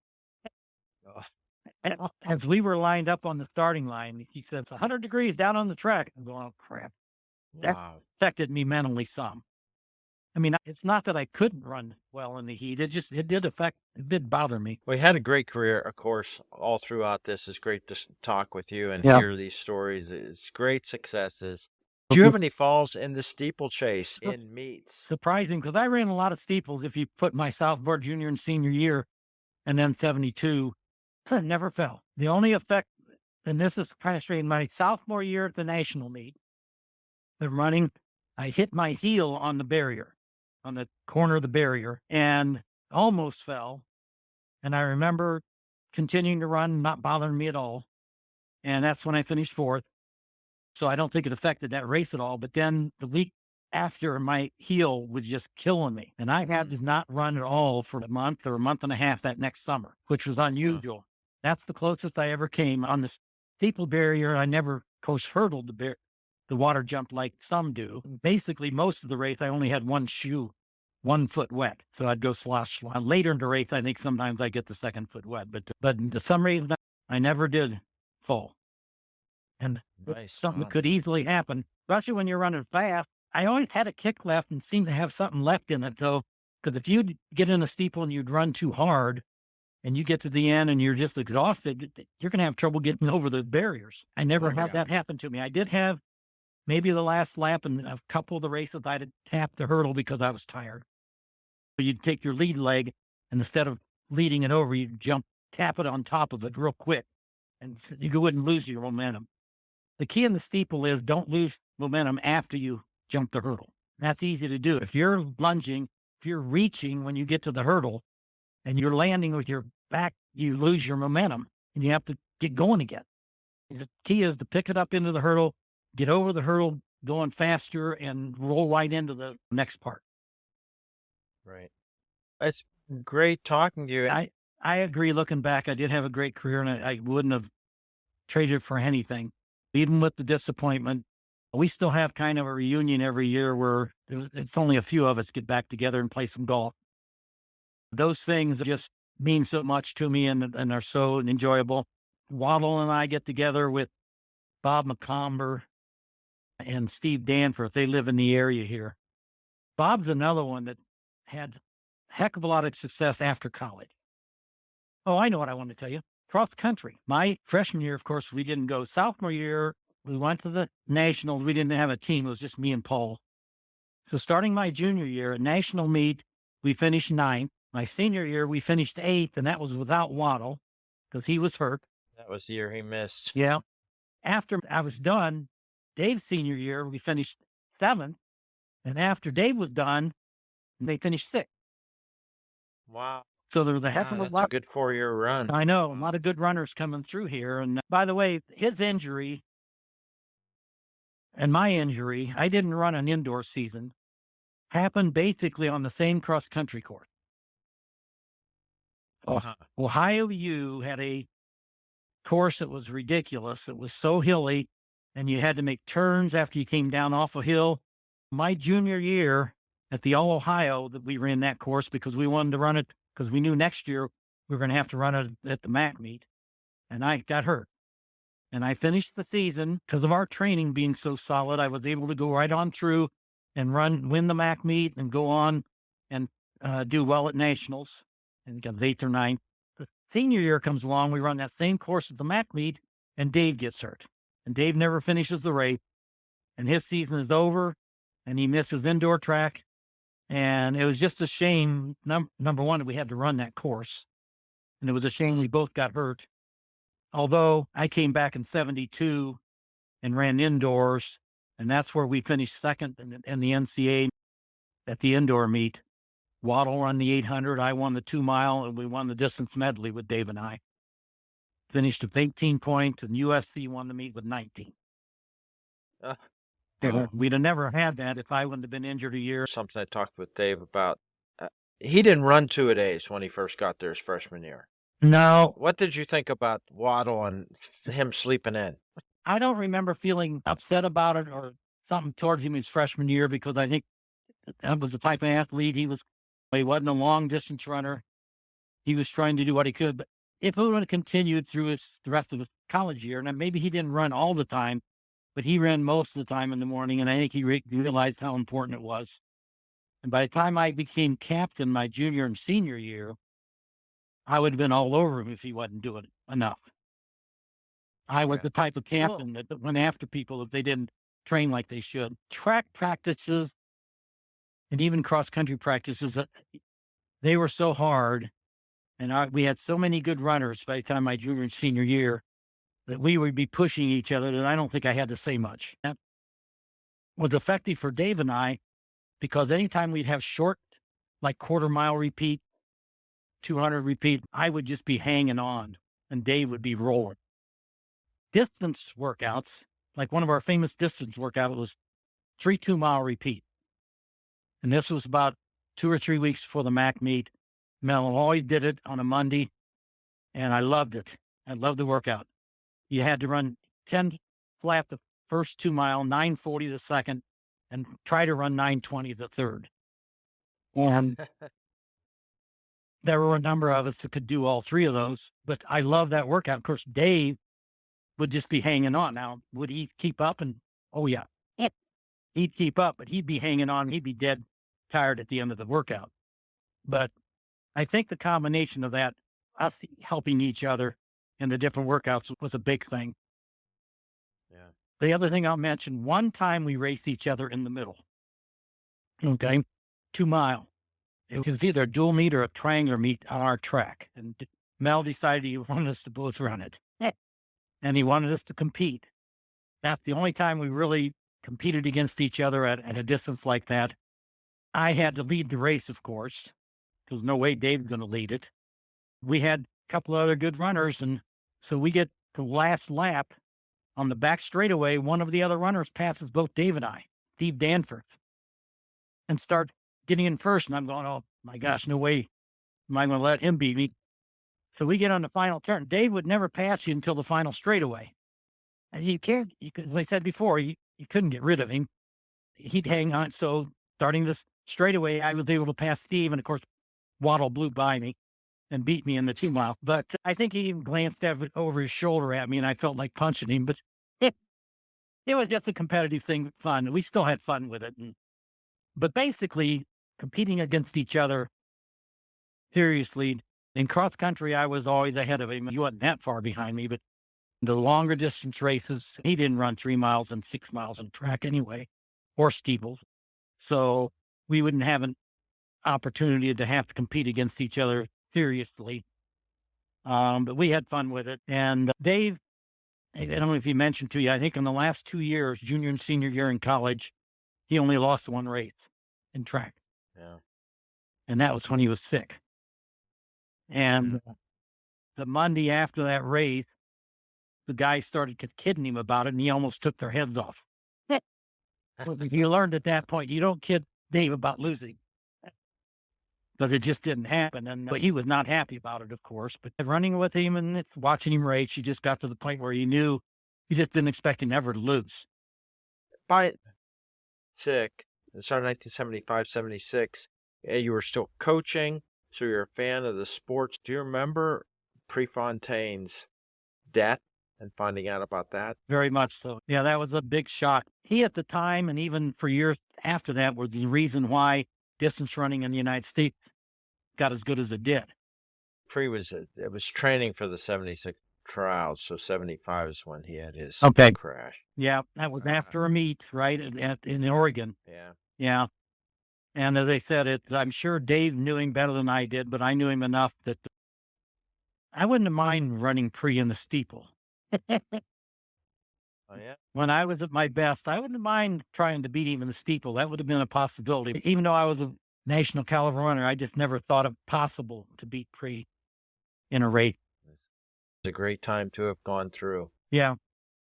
as we were lined up on the starting line, he said, 100 degrees down on the track. I'm going, oh, crap. That Wow. affected me mentally some. I mean, it's not that I couldn't run well in the heat. It did bother me. Well, you had a great career, of course, all throughout this. It's great to talk with you and Yeah. hear these stories. It's great successes. Do you have any falls in the steeplechase in meets? Surprising because I ran a lot of steeples if you put my sophomore, junior, and senior year, and then 72, never fell. The only effect, and this is kind of strange, my sophomore year at the national meet, the running, I hit my heel on the barrier, on the corner of the barrier, and almost fell. And I remember continuing to run, not bothering me at all. And that's when I finished fourth. So I don't think it affected that race at all. But then the week after, my heel was just killing me. And I had to not run at all for a month or a month and a half that next summer, which was unusual. That's the closest I ever came on the steeple barrier. I never, of course, hurdled the the water jump like some do. Basically, most of the race, I only had one shoe, 1 foot wet. So I'd go slosh, slosh. Later in the race, I think sometimes I get the second foot wet, but in the some races, I never did fall. And it's Nice. something that could easily happen, especially when you're running fast. I always had a kick left and seemed to have something left in it, though, because if you get in a steeple and you'd run too hard and you get to the end and you're just exhausted, you're going to have trouble getting over the barriers. I never had that happen to me. I did have maybe the last lap and a couple of the races I'd have tapped the hurdle because I was tired. But you'd take your lead leg and instead of leading it over, you'd tap it on top of it real quick and you wouldn't lose your momentum. The key in the steeple is don't lose momentum after you jump the hurdle. That's easy to do. If you're lunging, if you're reaching when you get to the hurdle and you're landing with your back, you lose your momentum and you have to get going again. The key is to pick it up into the hurdle, get over the hurdle going faster and roll right into the next part. Right. It's great talking to you. I agree. Looking back, I did have a great career and I wouldn't have traded for anything. Even with the disappointment, we still have kind of a reunion every year where it's only a few of us get back together and play some golf. Those things just mean so much to me and are so enjoyable. Waddle and I get together with Bob McComber and Steve Danforth. They live in the area here. Bob's another one that had a heck of a lot of success after college. Oh, I know what I want to tell you. Cross country. My freshman year, of course, we didn't go. Sophomore year, we went to the Nationals. We didn't have a team. It was just me and Paul. So starting my junior year at national meet, we finished 9th. My senior year, we finished 8th, and that was without Waddle because he was hurt. That was the year he missed. Yeah. After I was done, Dave's senior year, we finished 7th. And after Dave was done, they finished 6th. Wow. So there was a heck of a That's lot. a good 4-year run. I know, a lot of good runners coming through here. And by the way, his injury and my injury, I didn't run an indoor season, happened basically on the same cross-country course. Ohio U had a course that was ridiculous. It was so hilly, and you had to make turns after you came down off a hill. My junior year at the All Ohio that we ran that course because we wanted to run it because we knew next year we were going to have to run it at the MAC meet. And I got hurt. And I finished the season because of our training being so solid. I was able to go right on through and win the MAC meet and go on and do well at nationals and got 8th or 9th. The senior year comes along. We run that same course at the MAC meet and Dave gets hurt. And Dave never finishes the race. And his season is over and he misses indoor track. And it was just a shame, number one, that we had to run that course. And it was a shame we both got hurt. Although I came back in 72 and ran indoors, and that's where we finished second in the NCAA at the indoor meet. Waddle won the 800, I won the 2-mile, and we won the distance medley with Dave and I. Finished with 18 points, and USC won the meet with 19. We'd have never had that if I wouldn't have been injured a year. Something I talked with Dave about. He didn't run 2-a-days when he first got there his freshman year. No. What did you think about Waddle and him sleeping in? I don't remember feeling upset about it or something towards him his freshman year because I think that was the type of athlete he wasn't a long distance runner. He was trying to do what he could. But if he would have continued through the rest of the college year, and maybe he didn't run all the time, but he ran most of the time in the morning, and I think he realized how important it was. And by the time I became captain my junior and senior year, I would have been all over him if he wasn't doing enough. I was the type of captain that went after people if they didn't train like they should. Track practices and even cross-country practices, they were so hard. And we had so many good runners by the time my junior and senior year that we would be pushing each other that I don't think I had to say much. That was effective for Dave and I because anytime we'd have short, like 1/4-mile repeat, 200 repeat, I would just be hanging on and Dave would be rolling. Distance workouts, like one of our famous distance workouts was 3 2-mile repeat. And this was about 2 or 3 weeks before the MAC meet. Mel always did it on a Monday, and I loved it. I loved the workout. You had to run 10 flat to first 2 mile, 9:40 the second, and try to run 9:20 the third. And there were a number of us that could do all three of those, but I love that workout. Of course, Dave would just be hanging on. Now, would he keep up? And oh yeah, he'd keep up, but he'd be hanging on. He'd be dead tired at the end of the workout. But I think the combination of that, us helping each other in the different workouts was a big thing. Yeah. The other thing I'll mention, one time we raced each other in the middle. Okay. 2 mile. It was either a dual meet or a triangular meet on our track. And Mel decided he wanted us to both run it. And he wanted us to compete. That's the only time we really competed against each other at a distance like that. I had to lead the race, of course. There's no way Dave's going to lead it. We had a couple of other good runners. And so we get the last lap on the back straightaway. One of the other runners passes both Dave and I, Steve Danforth, and start getting in first. And I'm going, oh my gosh, no way am I going to let him beat me. So we get on the final turn. Dave would never pass you until the final straightaway. And you can't, as I said before, you couldn't get rid of him. He'd hang on. So starting this straightaway, I was able to pass Steve. And of course, Waddle blew by me and beat me in the 2 mile. But I think he even glanced over his shoulder at me and I felt like punching him. But it was just a competitive thing, fun. We still had fun with it. But basically, competing against each other seriously. In cross country, I was always ahead of him. He wasn't that far behind me, but the longer distance races, he didn't run 3 miles and 6 miles on track anyway, or steeples. So we wouldn't have an opportunity to have to compete against each other seriously. But we had fun with it. And Dave, I don't know if he mentioned to you, I think in the last 2 years, junior and senior year in college, he only lost one race in track. Yeah. And that was when he was sick. And the Monday after that race, the guys started kidding him about it, and he almost took their heads off. You learned at that point, you don't kid Dave about losing. But it just didn't happen. But he was not happy about it, of course. But running with him and watching him race, you just got to the point where you knew you just didn't expect him ever to lose. By sick, it started 1975, 76. You were still coaching, so you're a fan of the sports. Do you remember Prefontaine's death and finding out about that? Very much so. Yeah, that was a big shock. He, at the time, and even for years after that, was the reason why distance running in the United States got as good as it did. It was training for the 76 trials, so 75 is when he had his crash. Yeah, that was after a meet, right, in Oregon. Yeah. Yeah. And as I said, I'm sure Dave knew him better than I did, but I knew him enough that I wouldn't have mind running pre in the steeple. Oh, yeah? When I was at my best, I wouldn't mind trying to beat him in the steeple. That would have been a possibility. Even though I was a national caliber runner, I just never thought it possible to beat pre in a race. It's a great time to have gone through. Yeah.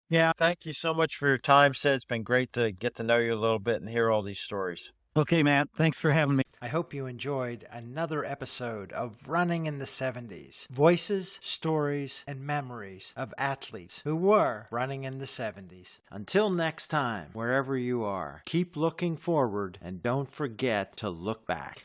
Yeah. Thank you so much for your time, Sid. It's been great to get to know you a little bit and hear all these stories. Okay, Matt. Thanks for having me. I hope you enjoyed another episode of Running in the 70s. Voices, stories, and memories of athletes who were running in the 70s. Until next time, wherever you are, keep looking forward and don't forget to look back.